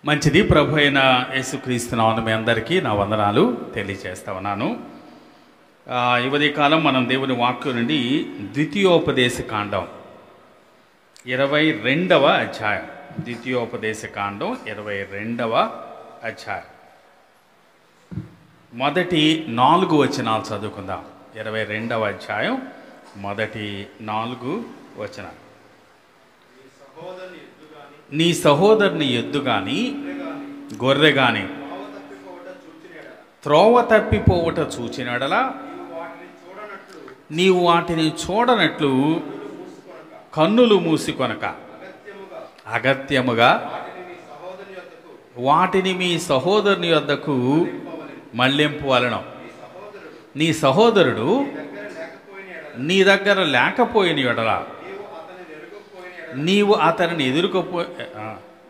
మంచిది. ప్రభు అయిన యేసుక్రీస్తు నామమున మీ అందరికీ నా వందనాలు తెలియజేస్తా ఉన్నాను. ఈ ఉదయకాలం మనం దేవుని వాక్యం నుండి ద్వితీయోపదేశ కాండం 22వ అధ్యాయం, ద్వితీయోపదేశ కాండం 22వ అధ్యాయం మొదటి 4 వచనాలు చదువుకుందాం. 22వ అధ్యాయం మొదటి 4 వచనాలు. నీ సహోదరుని ఎద్దు గాని గొర్రె గాని త్రోవ తప్పిపోవుట చూచినడలా నీవు వాటిని చూడనట్లు కన్నులు మూసికొనక అగత్యముగా వాటిని మీ సహోదరుని యొద్దకు మళ్ళింపు వలన నీ సహోదరుడు నీ దగ్గర లేకపోయిన ఎడల నీవు అతనిని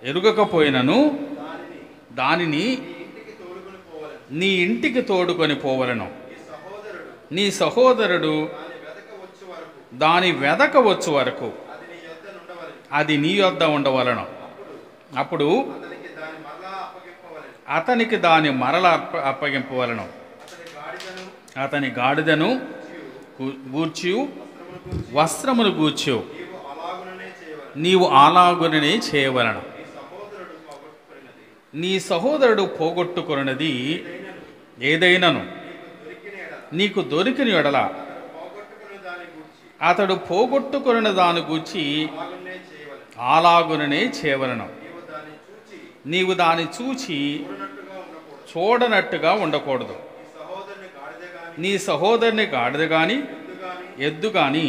ఎరుగకపోయినను దానిని నీ ఇంటికి తోడుకొని పోవలను. నీ సహోదరుడు దాని వెదకవచ్చు వరకు అది నీ యొద్ద ఉండవలను. అప్పుడు అతనికి దాని మరల అప్పగింపవలను. అతని గాడిదను గూర్చి వస్త్రమును గూర్చి నీవు అలాగుననే చేయవలను. నీ సహోదరుడు పోగొట్టుకున్నది ఏదైనాను నీకు దొరికిన ఎడల అతడు పోగొట్టుకున్న దాని గూర్చి అలాగుననే చేయవలను. నీవు దాన్ని చూచి చూడనట్టుగా ఉండకూడదు. నీ సహోదరుని గాడిద గాని ఎద్దు గాని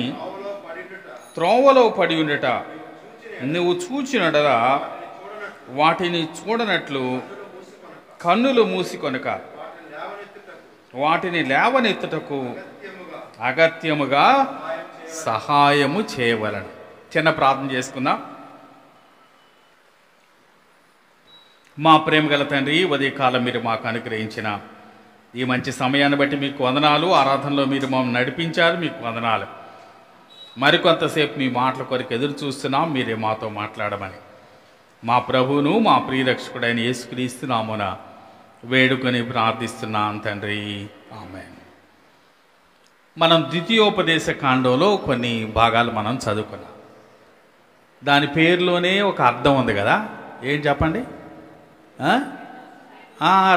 త్రోవలో పడి ఉండట నువ్వు చూచినడలా వాటిని చూడనట్లు కన్నులు మూసికొనక వాటిని లేవనెత్తుటకు అగత్యముగా సహాయము చేయవలను. చిన్న ప్రార్థన చేసుకుందాం. మా ప్రేమ గల తండ్రి, ఉదయకాలం మీరు మాకు అనుగ్రహించిన ఈ మంచి సమయాన్ని బట్టి మీకు వందనాలు. ఆరాధనలో మీరు మమ్మల్ని నడిపించారు, మీకు వందనాలు. మరికొంతసేపు మీ మాటల కొరకు ఎదురు చూస్తున్నాం, మీరే మాతో మాట్లాడమని మా ప్రభువును మా ప్రియరక్షకుడైన యేసుక్రీస్తు నామమున వేడుకొని ప్రార్థిస్తున్నాం తండ్రి, ఆమేన్. మనం ద్వితీయోపదేశ కాండంలో కొన్ని భాగాలు మనం చదువుకున్నాం. దాని పేరులోనే ఒక అర్థం ఉంది కదా, ఏం చెప్పండి?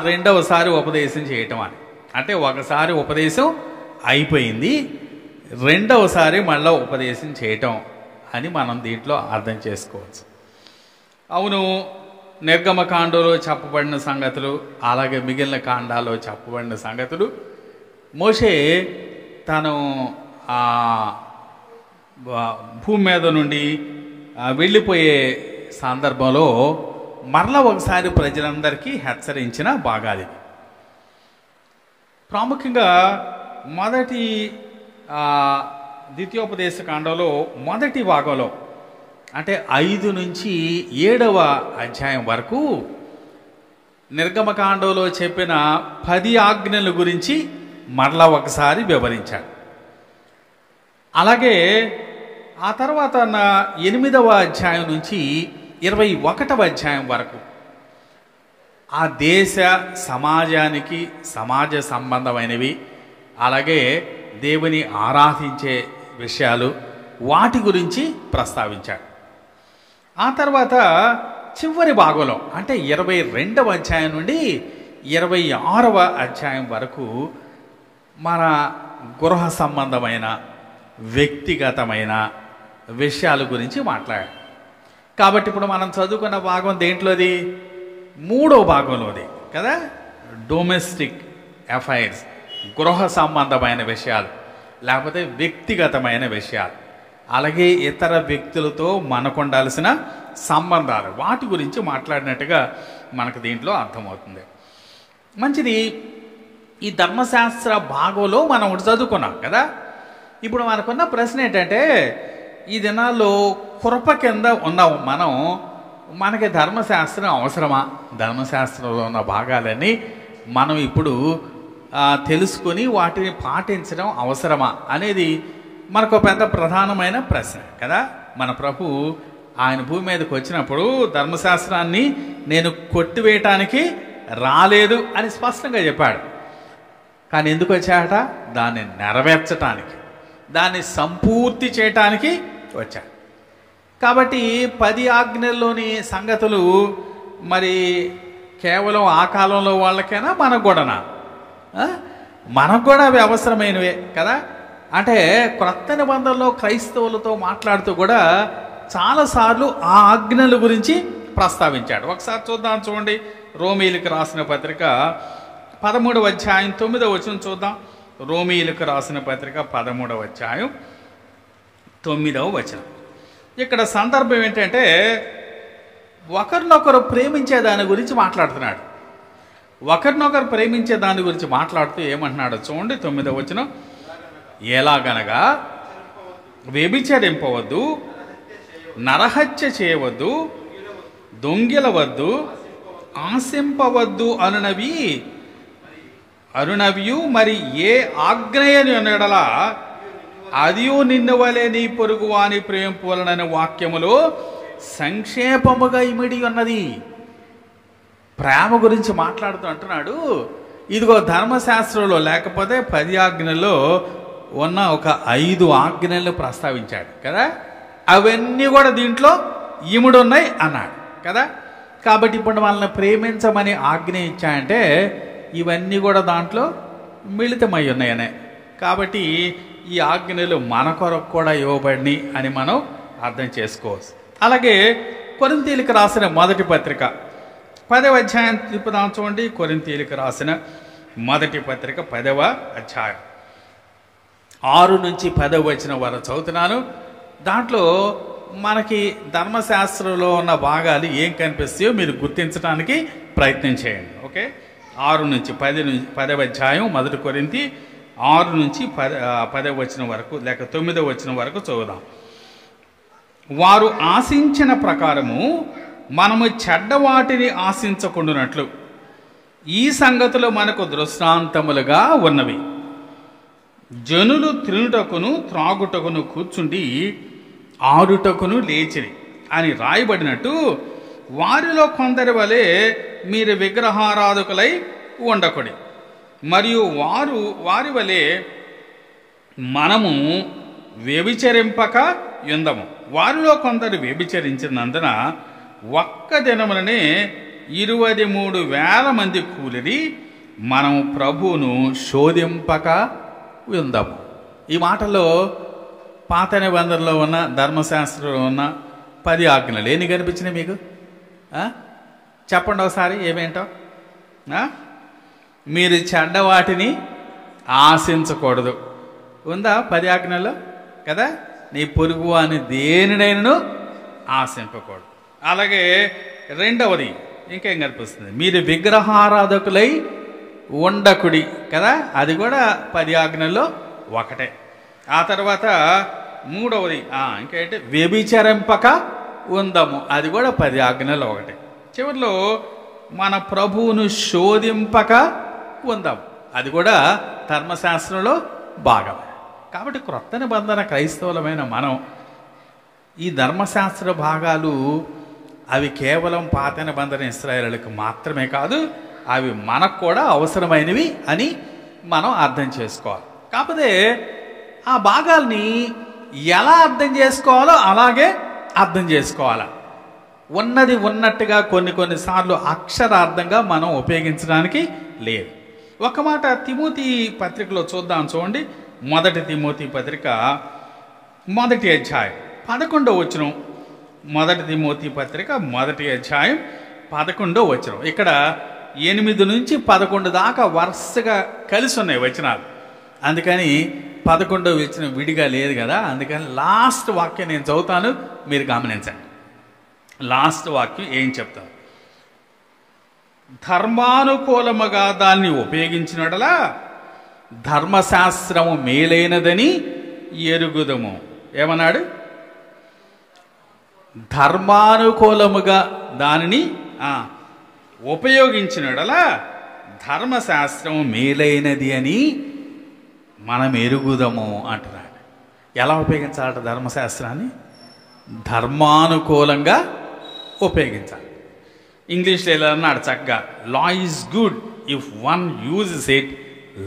రెండవసారి ఉపదేశం చేయటం అని. అంటే ఒకసారి ఉపదేశం అయిపోయింది, రెండవసారి మళ్ళీ ఉపదేశం చేయటం అని మనం దీంట్లో అర్థం చేసుకోవచ్చు. అవును, నిర్గమకాండంలో చెప్పబడిన సంగతులు, అలాగే మిగిలిన కాండాల్లో చెప్పబడిన సంగతులు, మోషే తను భూమి మీద నుండి వెళ్ళిపోయే సందర్భంలో మరలా ఒకసారి ప్రజలందరికీ హెచ్చరించిన భాగాలు. ప్రాముఖ్యంగా మొదటి ద్వితీయోపదేశ కాండంలో మొదటి భాగంలో అంటే 5 నుంచి 7వ అధ్యాయం వరకు నిర్గమకాండంలో చెప్పిన 10 ఆజ్ఞల గురించి మరలా ఒకసారి వివరించాడు. అలాగే ఆ తర్వాత 8వ అధ్యాయం నుంచి 21వ అధ్యాయం వరకు ఆ దేశ సమాజానికి సమాజ సంబంధమైనవి, అలాగే దేవుని ఆరాధించే విషయాలు, వాటి గురించి ప్రస్తావించాడు. ఆ తర్వాత చివరి భాగంలో అంటే 22వ అధ్యాయం నుండి 26వ అధ్యాయం వరకు మన గృహ సంబంధమైన వ్యక్తిగతమైన విషయాల గురించి మాట్లాడాడు. కాబట్టి ఇప్పుడు మనం చదువుకున్న భాగం దేంట్లోది? 3వ భాగంలోది కదా, డొమెస్టిక్ అఫైర్స్, గృహ సంబంధమైన విషయాలు, లేకపోతే వ్యక్తిగతమైన విషయాలు, అలాగే ఇతర వ్యక్తులతో మనకు ఉండాల్సిన సంబంధాలు, వాటి గురించి మాట్లాడినట్టుగా మనకు దీంట్లో అర్థమవుతుంది. మంచిది. ఈ ధర్మశాస్త్ర భాగంలో మనం ఒకటి చదువుకున్నాం కదా. ఇప్పుడు మనకున్న ప్రశ్న ఏంటంటే, ఈ దినాల్లో కృప కింద ఉన్నాం మనం, మనకి ధర్మశాస్త్రం అవసరమా? ధర్మశాస్త్రంలో ఉన్న భాగాలన్నీ మనం ఇప్పుడు తెలుసుకొని వాటిని పాటించడం అవసరమా అనేది మనకు పెద్ద ప్రధానమైన ప్రశ్న కదా. మన ప్రభు ఆయన భూమి మీదకి వచ్చినప్పుడు ధర్మశాస్త్రాన్ని నేను కొట్టివేయటానికి రాలేదు అని స్పష్టంగా చెప్పాడు. కానీ ఎందుకు వచ్చాడట? దాన్ని నెరవేర్చటానికి, దాన్ని సంపూర్తి చేయటానికి వచ్చాడు. కాబట్టి 10 ఆజ్ఞల్లోని సంగతులు మరి కేవలం ఆ కాలంలో వాళ్ళకైనా మనకు కూడానా? మనకు కూడా అవి అవసరమైనవే కదా. అంటే క్రొత్త నిబంధనలో క్రైస్తవులతో మాట్లాడుతూ కూడా చాలాసార్లు ఆ ఆజ్ఞల గురించి ప్రస్తావించాడు. ఒకసారి చూద్దాం, చూడండి. రోమీయులకు రాసిన పత్రిక 13వ అధ్యాయం 9వ వచనం చూద్దాం. రోమీయులకు రాసిన పత్రిక 13వ అధ్యాయం 9వ వచనం. ఇక్కడ సందర్భం ఏంటంటే ఒకరినొకరు ప్రేమించే దాని గురించి మాట్లాడుతున్నాడు. ఒకరినొకరు ప్రేమించే దాని గురించి మాట్లాడుతూ ఏమంటున్నాడో చూడండి. 9వ వచనం. ఎలాగనగా వ్యభిచరింపవద్దు, నరహత్య చేయవద్దు, దొంగిలవద్దు, ఆశింపవద్దు అనునవియు మరి ఏ ఆజ్ఞయని అనడలా అదియు నిన్ను వలె నీ పొరుగు వాని ప్రేమింపవలనని వాక్యములో సంక్షేపముగా ఇమిడి ఉన్నది. ప్రేమ గురించి మాట్లాడుతూ అంటున్నాడు, ఇదిగో ధర్మశాస్త్రంలో లేకపోతే 10 ఆజ్ఞల్లో ఉన్న ఒక 5 ఆజ్ఞలను ప్రస్తావించాడు కదా. అవన్నీ కూడా దీంట్లో ఇముడు ఉన్నాయి అన్నాడు కదా. కాబట్టి ఇప్పుడు వాళ్ళని ప్రేమించమని ఆజ్ఞ ఇచ్చాయంటే ఇవన్నీ కూడా దాంట్లో మిళితమై ఉన్నాయనే. కాబట్టి ఈ ఆజ్ఞలు మన కొరకు కూడా ఇవ్వబడినాయి అని మనం అర్థం చేసుకోవచ్చు. అలాగే కొరింథీయులకు రాసిన మొదటి పత్రిక 10వ అధ్యాయం తిప్పుదాం చూడండి. కొరింథీయులకు రాసిన మొదటి పత్రిక 10వ అధ్యాయం 6 నుంచి 10వ వచనం వరకు చదువుతున్నాను. దాంట్లో మనకి ధర్మశాస్త్రంలో ఉన్న భాగాలు ఏం కనిపిస్తాయో మీరు గుర్తించడానికి ప్రయత్నం చేయండి. ఓకే, 6 నుంచి 10వ అధ్యాయం మొదటి కొరింథీ 6 నుంచి 10వ వచనం వరకు లేక 9వ వచనం వరకు చదువుదాం. వారు ఆశించిన ప్రకారము మనము చెడ్డవాటిని ఆశించకుండానట్లు ఈ సంగతులు మనకు దృష్టాంతములుగా ఉన్నవి. జనులు తినుటకును త్రాగుటకును కూర్చుండి ఆడుటకును లేచిరి అని రాయబడినట్టు వారిలో కొందరి వలె మీరు విగ్రహారాధకులై ఉండకుడి. మరియు వారి వలె మనము వ్యభిచరింపక యుందము. వారిలో కొందరు వ్యభిచరించినందున ఒక్క దినములనే 23,000 మంది కూలిరి. మనం ప్రభువును శోధింపక ఉందాము. ఈ మాటలో పాత నిబంధనలో ఉన్న ధర్మశాస్త్రంలో ఉన్న 10 ఆజ్ఞలు ఎన్ని కనిపించినాయి మీకు? చెప్పండి ఒకసారి, ఏమేంటో. మీరు చెడ్డవాటిని ఆశించకూడదు ఉందా 10 ఆజ్ఞల్లో కదా. నీ పొరుగు అని దేనినైనను ఆశింపకూడదు. అలాగే రెండవది ఇంకేం కనిపిస్తుంది, మీరు విగ్రహారాధకులై ఉండకుడి కదా. అది కూడా 10 ఆజ్ఞల్లో ఒకటే. ఆ తర్వాత మూడవది ఇంకేంటి, వ్యభిచరింపక ఉందాము. అది కూడా 10 ఆజ్ఞల్లో ఒకటే. చివరిలో మన ప్రభువును శోధింపక ఉందాం. అది కూడా ధర్మశాస్త్రంలో భాగం. కాబట్టి క్రొత్త నిబంధన క్రైస్తవులమైన మనం ఈ ధర్మశాస్త్ర భాగాలు అవి కేవలం పాత నిబంధన ఇశ్రాయేలులకు మాత్రమే కాదు, అవి మనకు కూడా అవసరమైనవి అని మనం అర్థం చేసుకోవాలి. కాకపోతే ఆ భాగాల్ని ఎలా అర్థం చేసుకోవాలో అలాగే అర్థం చేసుకోవాలి. ఉన్నది ఉన్నట్టుగా కొన్నిసార్లు అక్షరార్థంగా మనం ఉపయోగించడానికి లేదు. ఒక మాట తిమోతి పత్రికలో చూద్దాం చూడండి. మొదటి తిమోతి పత్రిక 1వ అధ్యాయం 11వ వచనం. మొదటి తిమోతి పత్రిక 1వ అధ్యాయం 11వ వచనం. ఇక్కడ 8 నుంచి 11 దాకా వరుసగా కలిసి ఉన్నాయి వచనాలు. అందుకని 11వ వచనం విడిగా లేదు కదా. అందుకని లాస్ట్ వాక్యం నేను చదువుతాను, మీరు గమనించండి. లాస్ట్ వాక్యం ఏం చెప్తాను, ధర్మానుకూలముగా దాన్ని ఉపయోగించినట్లా ధర్మశాస్త్రము మేలైనదని ఎరుగుదము. ఏమన్నాడు? ధర్మానుకూలముగా దానిని ఉపయోగించినట్లా ధర్మశాస్త్రము మేలైనది అని మనం ఎరుగుదము అంటున్నాడు. ఎలా ఉపయోగించాలట ధర్మశాస్త్రాన్ని? ధర్మానుకూలంగా ఉపయోగించాలి. ఇంగ్లీష్లో ఎలా అన్నాడు చక్కగా, law is good if one uses it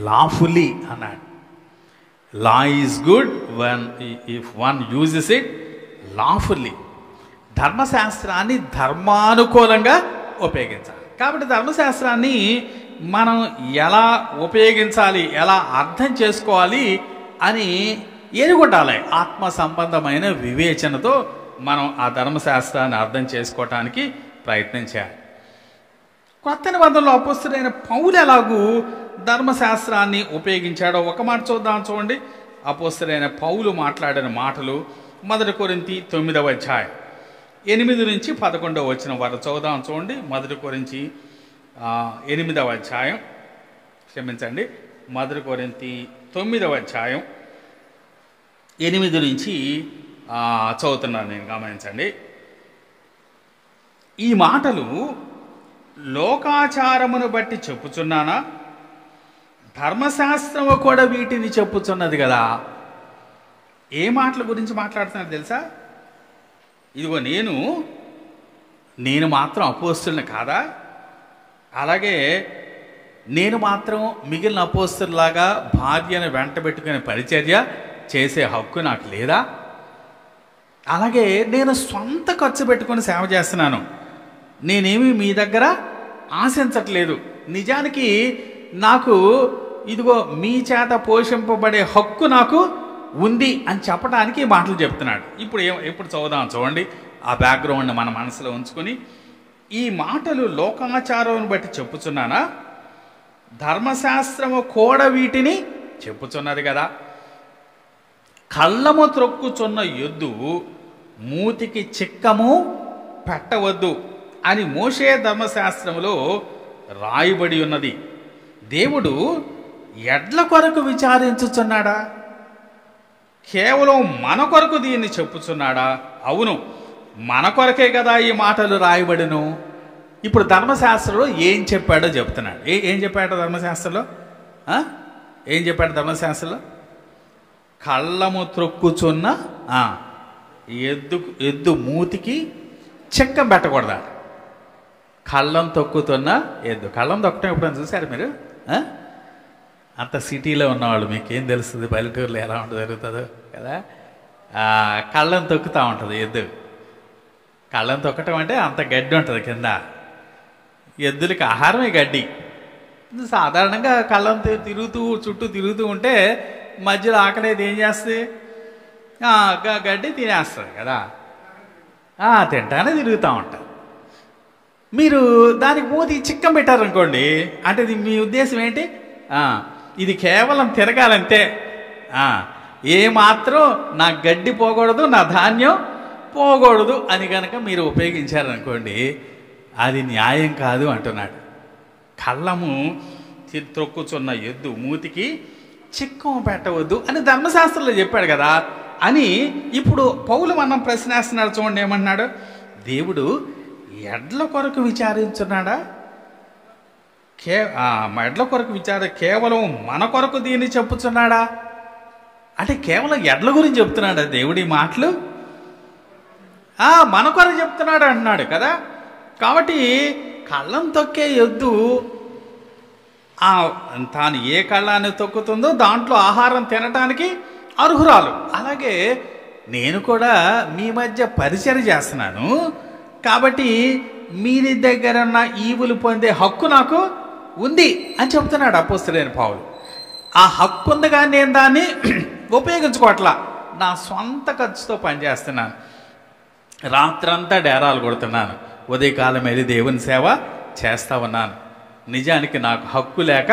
lawfully అన్నాడు. Law is good if one uses it lawfully. ధర్మశాస్త్రాన్ని ధర్మానుకూలంగా ఉపయోగించాలి. కాబట్టి ధర్మశాస్త్రాన్ని మనం ఎలా ఉపయోగించాలి, ఎలా అర్థం చేసుకోవాలి అని ఎరుగుండాలి. ఆత్మ సంబంధమైన వివేచనతో మనం ఆ ధర్మశాస్త్రాన్ని అర్థం చేసుకోవటానికి ప్రయత్నం చేయాలి. కొత్త నిబంధనలో అపోస్తలుడైన పౌలు ఎలాగూ ధర్మశాస్త్రాన్ని ఉపయోగించాడో ఒక మాట చూడండి. అపోస్తలుడైన పౌలు మాట్లాడిన మాటలు 1 కొరింథీ 9వ అధ్యాయం 8 నుంచి 11వ వచనం వరకు చూడండి. 1 కొరింథీ 8వ అధ్యాయం, క్షమించండి, 1 కొరింథీ 9వ అధ్యాయం 8 నుంచి చదువుతున్నాను నేను, గమనించండి. ఈ మాటలు లోకాచారమును బట్టి చెప్పుచున్నానా, ధర్మశాస్త్రము కూడా వీటిని చెప్పుచున్నది కదా. ఏ మాటల గురించి మాట్లాడుతున్నారు తెలుసా? ఇదిగో నేను మాత్రం అపోస్తలుని కాదా? అలాగే నేను మాత్రం మిగిలిన అపోస్తలులాగా భార్యను వెంట పెట్టుకుని పరిచర్య చేసే హక్కు నాకు లేదా? అలాగే నేను సొంత ఖర్చు పెట్టుకొని సేవ చేస్తున్నాను. నేనేమి మీ దగ్గర ఆశించట్లేదు. నిజానికి నాకు ఇదిగో మీ చేత పోషింపబడే హక్కు నాకు ఉంది అని చెప్పడానికి ఈ మాటలు చెప్తున్నాడు. ఇప్పుడు చూడండి. ఆ బ్యాక్గ్రౌండ్ మన మనసులో ఉంచుకొని, ఈ మాటలు లోకాచారం బట్టి చెప్పుచున్నానా, ధర్మశాస్త్రము కూడా వీటిని చెప్పుచున్నది కదా. కళ్ళము త్రొక్కుచున్న ఎద్దు మూతికి చిక్కము పెట్టవద్దు అని మోషే ధర్మశాస్త్రములో రాయబడి ఉన్నది. దేవుడు ఎడ్ల కొరకు విచారించుచున్నాడా? కేవలం మన కొరకు దీన్ని చెప్పుచున్నాడా? అవును, మన కొరకే కదా ఈ మాటలు రాయబడిను. ఇప్పుడు ధర్మశాస్త్రంలో ఏం చెప్పాడో చెప్తున్నాడు. ఏం చెప్పాడు ధర్మశాస్త్రంలో? ఏం చెప్పాడు ధర్మశాస్త్రంలో? కళ్ళము త్రొక్కుచున్న ఎద్దు మూతికి చెక్క పెట్టకూడదా? కళ్ళం తొక్కుతున్న ఎద్దు. కళ్ళం తొక్కటం ఎప్పుడైనా చూశారు మీరు? అంత సిటీలో ఉన్నవాళ్ళు మీకేం తెలుస్తుంది పల్లెటూరులో ఎలా జరుగుతుందో కదా. కళ్ళం తొక్కుతూ ఉంటుంది ఎద్దు. కళ్ళం తొక్కటం అంటే అంత గడ్డి ఉంటుంది కింద. ఎద్దులకి ఆహారమే గడ్డి. సాధారణంగా కళ్ళం చుట్టూ తిరుగుతూ ఉంటే మధ్యలో ఆకలేదు ఏం చేస్తుంది? గడ్డి తినేస్తుంది కదా. తింటానే తిరుగుతూ ఉంటుంది. మీరు దానికి మూతి చిక్కం పెట్టారనుకోండి, అంటే మీ ఉద్దేశం ఏంటి? ఇది కేవలం తిరగాలంతే, ఏమాత్రం నా గడ్డి పోకూడదు, నా ధాన్యం పోకూడదు అని కనుక మీరు ఉపయోగించారనుకోండి, అది న్యాయం కాదు అంటున్నాడు. కళ్ళము త్రొక్కుచున్న ఎద్దు మూతికి చిక్కం పెట్టవద్దు అని ధర్మశాస్త్రంలో చెప్పాడు కదా అని ఇప్పుడు పౌలు మనం ప్రశ్నేస్తున్నాడు. చూడండి ఏమన్నాడు? దేవుడు ఎడ్ల కొరకు విచారించున్నాడా? ఎడ్ల కొరకు కేవలం మన కొరకు దీన్ని చెప్పుచున్నాడా? అంటే కేవలం ఎడ్ల గురించి చెప్తున్నాడా దేవుడి మాటలు? మన కొరకు చెప్తున్నాడు అంటున్నాడు కదా. కాబట్టి కళ్ళం తొక్కే ఎద్దు తాను ఏ కళ్ళాన్ని తొక్కుతుందో దాంట్లో ఆహారం తినటానికి అర్హురాలు. అలాగే నేను కూడా మీ మధ్య పరిచర్య చేస్తున్నాను కాబట్టి మీరి దగ్గర ఉన్న ఈవులు పొందే హక్కు నాకు ఉంది అని చెప్తున్నాడు అపోస్తలుడైన పౌలు. ఆ హక్కు ఉందిగా నేను దాన్ని ఉపయోగించుకోవట్లా. నా సొంత ఖర్చుతో పనిచేస్తున్నాను, రాత్రంతా డేరాలు కొడుతున్నాను, ఉదయకాలం వెళ్ళి దేవుని సేవ చేస్తా ఉన్నాను. నిజానికి నాకు హక్కు లేక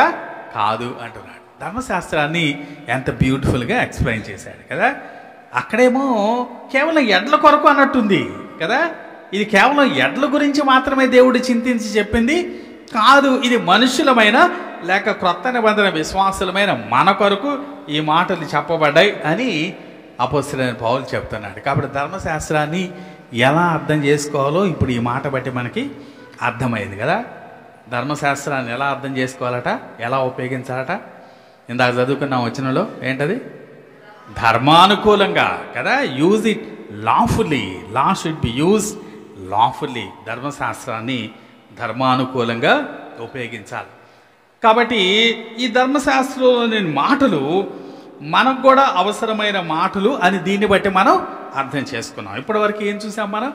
కాదు అంటున్నాడు. ధర్మశాస్త్రాన్ని ఎంత బ్యూటిఫుల్గా ఎక్స్ప్లెయిన్ చేశాడు కదా. అక్కడేమో కేవలం ఎడ్ల కొరకు అన్నట్టుంది కదా. ఇది కేవలం ఎడ్ల గురించి మాత్రమే దేవుడు చింతించి చెప్పింది కాదు. ఇది మనుషులమైన లేక క్రొత్త నిబంధన విశ్వాసులమైన మన కొరకు ఈ మాటలు చెప్పబడ్డాయి అని అపోస్తలుడైన పౌలు చెప్తున్నాడు. కాబట్టి ధర్మశాస్త్రాన్ని ఎలా అర్థం చేసుకోవాలో ఇప్పుడు ఈ మాట బట్టి మనకి అర్థమైంది కదా. ధర్మశాస్త్రాన్ని ఎలా అర్థం చేసుకోవాలట, ఎలా ఉపయోగించాలట? ఇందాక చదువుకున్న వచనంలో ఏంటది? ధర్మానుకూలంగా కదా. Use it lawfully, law should be use lawfully. ధర్మశాస్త్రాన్ని ధర్మానుకూలంగా ఉపయోగించాలి. కాబట్టి ఈ ధర్మశాస్త్రంలోని మాటలు మనకు కూడా అవసరమైన మాటలు అని దీన్ని బట్టి మనం అర్థం చేసుకున్నాం. ఇప్పటివరకు ఏం చూసాం మనం?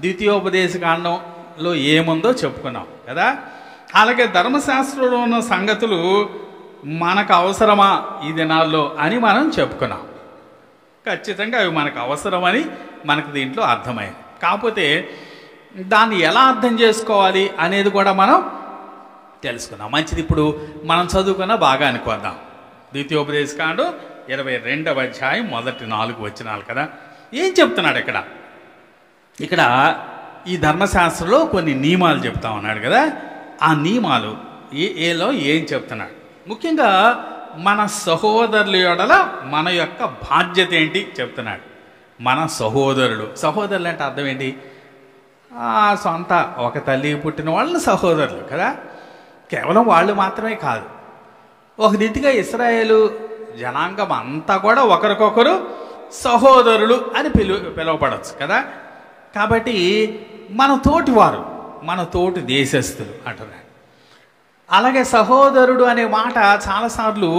ద్వితీయోపదేశకాండంలో ఏముందో చెప్పుకున్నాం కదా. అలాగే ధర్మశాస్త్రంలో ఉన్న సంగతులు మనకు అవసరమా ఈ దినాల్లో అని మనం చెప్పుకున్నాం. ఖచ్చితంగా అవి మనకు అవసరమని మనకు దీంట్లో అర్థమైంది. కాకపోతే దాన్ని ఎలా అర్థం చేసుకోవాలి అనేది కూడా మనం తెలుసుకుందాం. మంచిది, ఇప్పుడు మనం చదువుకున్న బాగా అనుకుందాం. ద్వితీయోపదేశకాండం 22వ అధ్యాయం మొదటి 4 వచనాలు కదా. ఏం చెప్తున్నాడు ఇక్కడ ఈ ధర్మశాస్త్రంలో కొన్ని నియమాలు చెప్తా ఉన్నాడు కదా. ఆ నియమాలు ఏలో ఏం చెప్తున్నాడు? ముఖ్యంగా మన సహోదరుల యొడల మన యొక్క బాధ్యత ఏంటి చెప్తున్నాడు. మన సహోదరులు అంటే అర్థం ఏంటి? సొంత ఒక తల్లి పుట్టిన వాళ్ళని సహోదరులు కదా. కేవలం వాళ్ళు మాత్రమే కాదు, ఒక రీతిగా ఇశ్రాయేలు జనాంగం అంతా కూడా ఒకరికొకరు సహోదరులు అని పిలువపడవచ్చు కదా. కాబట్టి మన తోటివారు, మన తోటి దేశస్థులు అంటున్నాడు. అలాగే సహోదరుడు అనే మాట చాలాసార్లు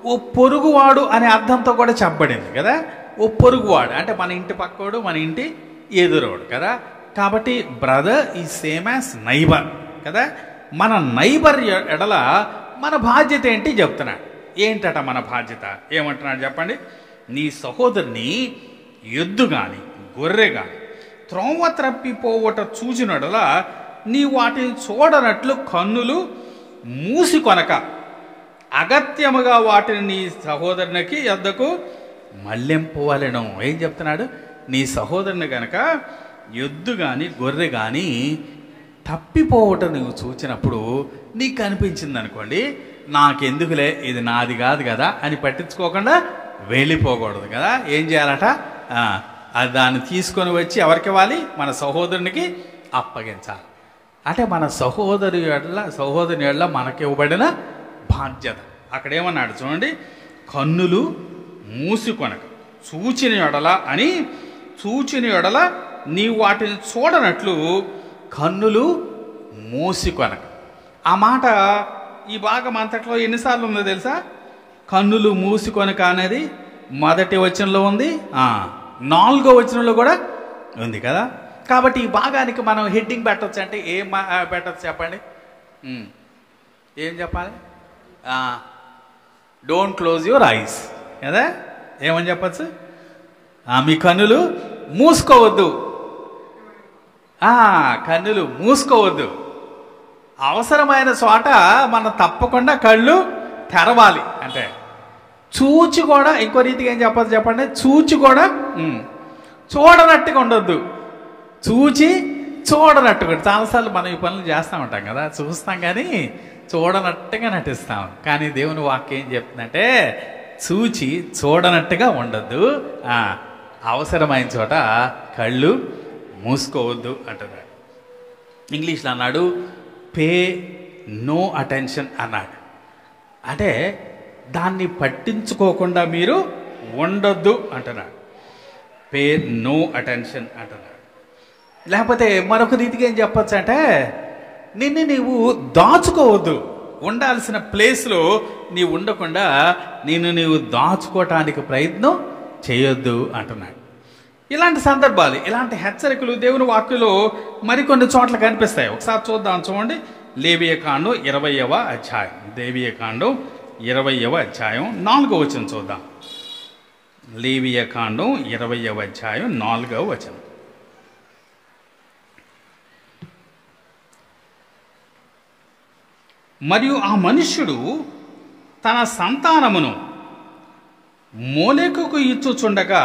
ఓ పొరుగువాడు అనే అర్థంతో కూడా చెప్పబడింది కదా. ఓ పొరుగువాడు అంటే మన ఇంటి పక్కోడు, మన ఇంటి ఎదురోడు కదా. కాబట్టి బ్రదర్ ఈ సేమ్ యాజ్ నైబర్ కదా. మన నైబర్ ఎడల మన బాధ్యత ఏంటి చెప్తున్నాడు. ఏంటట మన బాధ్యత? ఏమంటున్నాడు చెప్పండి. నీ సహోదరుని ఎద్దు కానీ గొర్రె కానీ త్రోవ త్రప్పిపోవట చూచినడలా నీ వాటిని చూడనట్లు కన్నులు మూసి కొనక అగత్యముగా వాటిని నీ సహోదరునికి యొద్దకు మళ్ళింపవలెను. ఏం చెప్తున్నాడు? నీ సహోదరుని కనుక ఎద్దు కానీ గొర్రె కానీ తప్పిపోవటం నువ్వు చూచినప్పుడు నీకు అనిపించింది అనుకోండి, నాకెందుకులే ఇది నాది కాదు కదా అని పట్టించుకోకుండా వెళ్ళిపోకూడదు కదా. ఏం చేయాలట? అది దాన్ని తీసుకొని వచ్చి ఎవరికి ఇవ్వాలి? మన సహోదరునికి అప్పగించాలి. అంటే మన సహోదరుని ఎడల మనకి ఇవ్వబడిన బాధ్యత. అక్కడ ఏమన్నాడు చూడండి, కన్నులు మూసికొనక చూచిన ఎడల అని, చూచిన ఎడల నీ వాటిని చూడనట్లు కన్నులు మూసికొనక. ఆ మాట ఈ భాగం అంతట్లో ఎన్నిసార్లు ఉందో తెలుసా? కన్నులు మూసికొనక అనేది మొదటి వచనంలో ఉంది, 4వ వచనంలో కూడా ఉంది కదా. కాబట్టి ఈ భాగానికి మనం హెడ్డింగ్ పెట్టవచ్చు. అంటే ఏం పెట్టచ్చు చెప్పండి? ఏం చెప్పాలి? డోంట్ క్లోజ్ యువర్ ఐస్ కదా. ఏమని చెప్పచ్చు? మీ కన్నులు మూసుకోవద్దు. కన్నులు మూసుకోవద్దు. అవసరమైన చోట మనం తప్పకుండా కళ్ళు తెరవాలి. అంటే చూచి కూడా, ఇంకో రీతిగా ఏం చెప్పచ్చు చెప్పండి? చూచి కూడా చూడనట్టుగా ఉండొద్దు. చూచి చూడనట్టుగా. చాలాసార్లు మనం ఈ పనులు చేస్తూ ఉంటాం కదా, చూస్తాం కానీ చూడనట్టుగా నటిస్తాం. కానీ దేవుని వాక్యం ఏం చెప్తుందంటే చూచి చూడనట్టుగా ఉండొద్దు, అవసరమైన చోట కళ్ళు మూసుకోవద్దు అంటున్నాడు. ఇంగ్లీష్లో అన్నాడు పే నో అటెన్షన్ అన్నాడు. అంటే దాన్ని పట్టించుకోకుండా మీరు ఉండొద్దు అంటున్నాడు. పే నో అటెన్షన్ అంటున్నాడు. లేకపోతే మరొక రీతిగా ఏం చెప్పచ్చు అంటే నిన్ను నీవు దాచుకోవద్దు. ఉండాల్సిన ప్లేస్లో నీవు ఉండకుండా నిన్ను నీవు దాచుకోవటానికి ప్రయత్నం చేయొద్దు అంటున్నాడు. ఇలాంటి సందర్భాలు, ఇలాంటి హెచ్చరికలు దేవుని వాక్యంలో మరికొన్ని చోట్ల కనిపిస్తాయి. ఒకసారి చూద్దాం. చూడండి, లేవియకాండం 20వ అధ్యాయం. లేవియకాండం 20వ అధ్యాయం 4వ వచనం చూద్దాం. లేవియకాండం 20వ అధ్యాయం 4వ వచనం. మరియు ఆ మనుష్యుడు తన సంతానమును మోలెకుకు ఇచ్చుచుండగా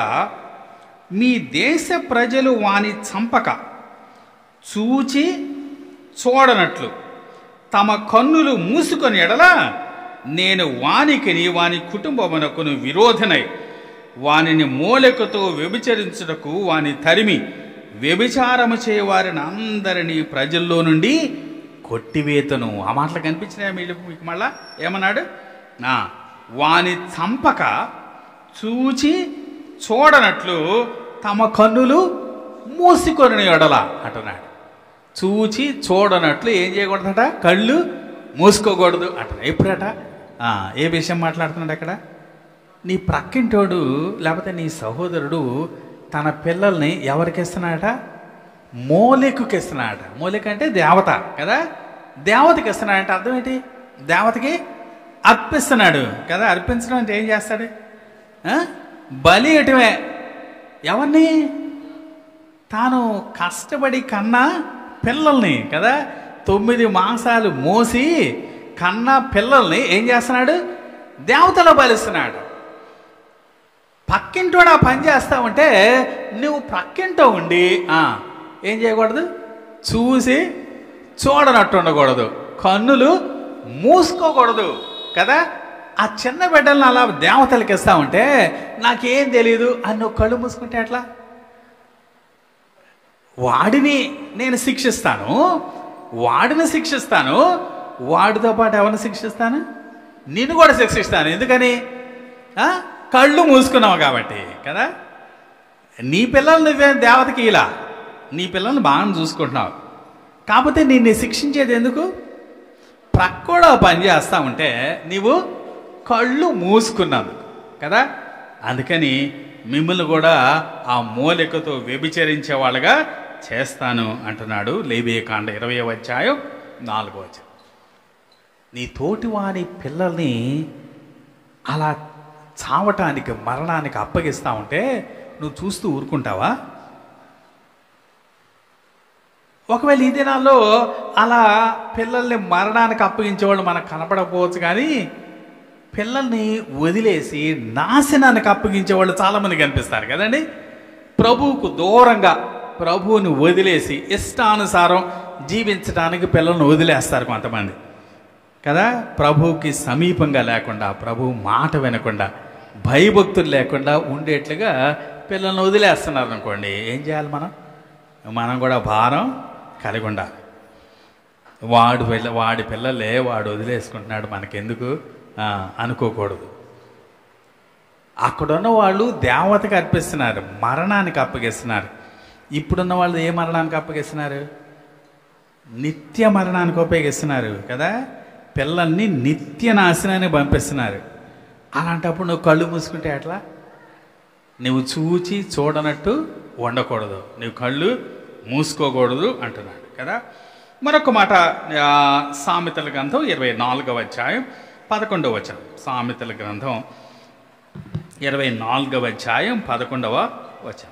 మీ దేశ ప్రజలు వాని చంపక చూచి చూడనట్లు తమ కన్నులు మూసుకొని ఎడల నేను వానికిని వాని కుటుంబమునకును విరోధనై వానిని మోలెకుతో వ్యభిచరించుటకు వాని తరిమి వ్యభిచారము చేయవారిని అందరినీ ప్రజల్లో నుండి కొట్టివేతను. ఆ మాటలు కనిపించినాయి మీకు మళ్ళా? ఏమన్నాడు? వాని చంపక చూచి చూడనట్లు తమ కన్నులు మూసుకొని ఎడల అంటున్నాడు. చూచి చూడనట్లు ఏం చేయకూడదట? కళ్ళు మూసుకోకూడదు అంటున్నాడు. ఎప్పుడట? ఏ విషయం మాట్లాడుతున్నాడు అక్కడ? నీ ప్రక్కింటోడు లేకపోతే నీ సహోదరుడు తన పిల్లల్ని ఎవరికి ఇస్తున్నాడట? మోలెకుకి ఇస్తున్నాడట. మోలెక్ అంటే దేవత కదా, దేవతకి ఇస్తున్నాడంటే అర్థం ఏంటి? దేవతకి అర్పిస్తున్నాడు కదా. అర్పించడం అంటే ఏం చేస్తాడు? బలి ఇయటమే. ఎవరిని? తాను కష్టపడి కన్నా పిల్లల్ని కదా, 9 మాసాలు మోసి కన్నా పిల్లల్ని ఏం చేస్తున్నాడు? దేవతలో బలిస్తున్నాడు. పక్కింటోడు ఆ పని చేస్తా ఉంటే నువ్వు ప్రక్కింటో ఉండి ఏం చేయకూడదు? చూసి చూడనట్టు ఉండకూడదు, కన్నులు మూసుకోకూడదు కదా. ఆ చిన్న బిడ్డలను అలా దేవతలకి ఇస్తా ఉంటే నాకేం తెలియదు అని నువ్వు కళ్ళు మూసుకుంటే ఎట్లా? వాడిని నేను శిక్షిస్తాను, వాడితో పాటు ఎవరిని శిక్షిస్తాను? నిన్ను కూడా శిక్షిస్తాను. ఎందుకని? కళ్ళు మూసుకున్నావు కాబట్టి కదా. నీ పిల్లలు నువ్వేం దేవతకి ఇలా, నీ పిల్లల్ని బాగా చూసుకుంటున్నావు, కాకపోతే నిన్ను శిక్షించేది ఎందుకు? ప్రక్కూడా పని చేస్తా ఉంటే నీవు కళ్ళు మూసుకున్నావు కదా. అందుకని మిమ్మల్ని కూడా ఆ మూలికతో వ్యభిచరించే వాళ్ళగా చేస్తాను అంటున్నాడు. లేవియకాండ 20వ అధ్యాయం 4వ వచనం. నీ తోటి వారి పిల్లల్ని అలా చావటానికి మరణానికి అప్పగిస్తా ఉంటే నువ్వు చూస్తూ ఊరుకుంటావా? ఒకవేళ ఈ దినాల్లో అలా పిల్లల్ని మరణానికి అప్పగించేవాళ్ళు మనకు కనపడకపోవచ్చు, కానీ పిల్లల్ని వదిలేసి నాశనానికి అప్పగించేవాళ్ళు చాలామంది కనిపిస్తారు కదండి. ప్రభువుకు దూరంగా ప్రభువుని వదిలేసి ఇష్టానుసారం జీవించడానికి పిల్లల్ని వదిలేస్తారు కొంతమంది కదా. ప్రభువుకి సమీపంగా లేకుండా, ప్రభువు మాట వినకుండా, భయభక్తులు లేకుండా ఉండేట్లుగా పిల్లల్ని వదిలేస్తున్నారు అనుకోండి. ఏం చేయాలి? మనం కూడా భారం కలిగి ఉండాలి. వాడి పిల్లలే వాడు వదిలేసుకుంటున్నాడు, మనకెందుకు అనుకోకూడదు. అక్కడున్న వాళ్ళు దేవతకి అర్పిస్తున్నారు, మరణానికి అప్పగిస్తున్నారు. ఇప్పుడున్న వాళ్ళు ఏ మరణానికి అప్పగిస్తున్నారు? నిత్య మరణానికి ఉపయోగిస్తున్నారు కదా. పిల్లల్ని నిత్య నాశనాన్ని పంపిస్తున్నారు. అలాంటప్పుడు నువ్వు కళ్ళు మూసుకుంటే ఎట్లా? నువ్వు చూచి చూడనట్టు ఉండకూడదు, నువ్వు కళ్ళు మూసుకోకూడదు అంటున్నాడు కదా. మరొక మాట, సామెతల గ్రంథం 24వ అధ్యాయం 11వ వచనం. సామెతల గ్రంథం 24వ అధ్యాయం 11వ వచనం.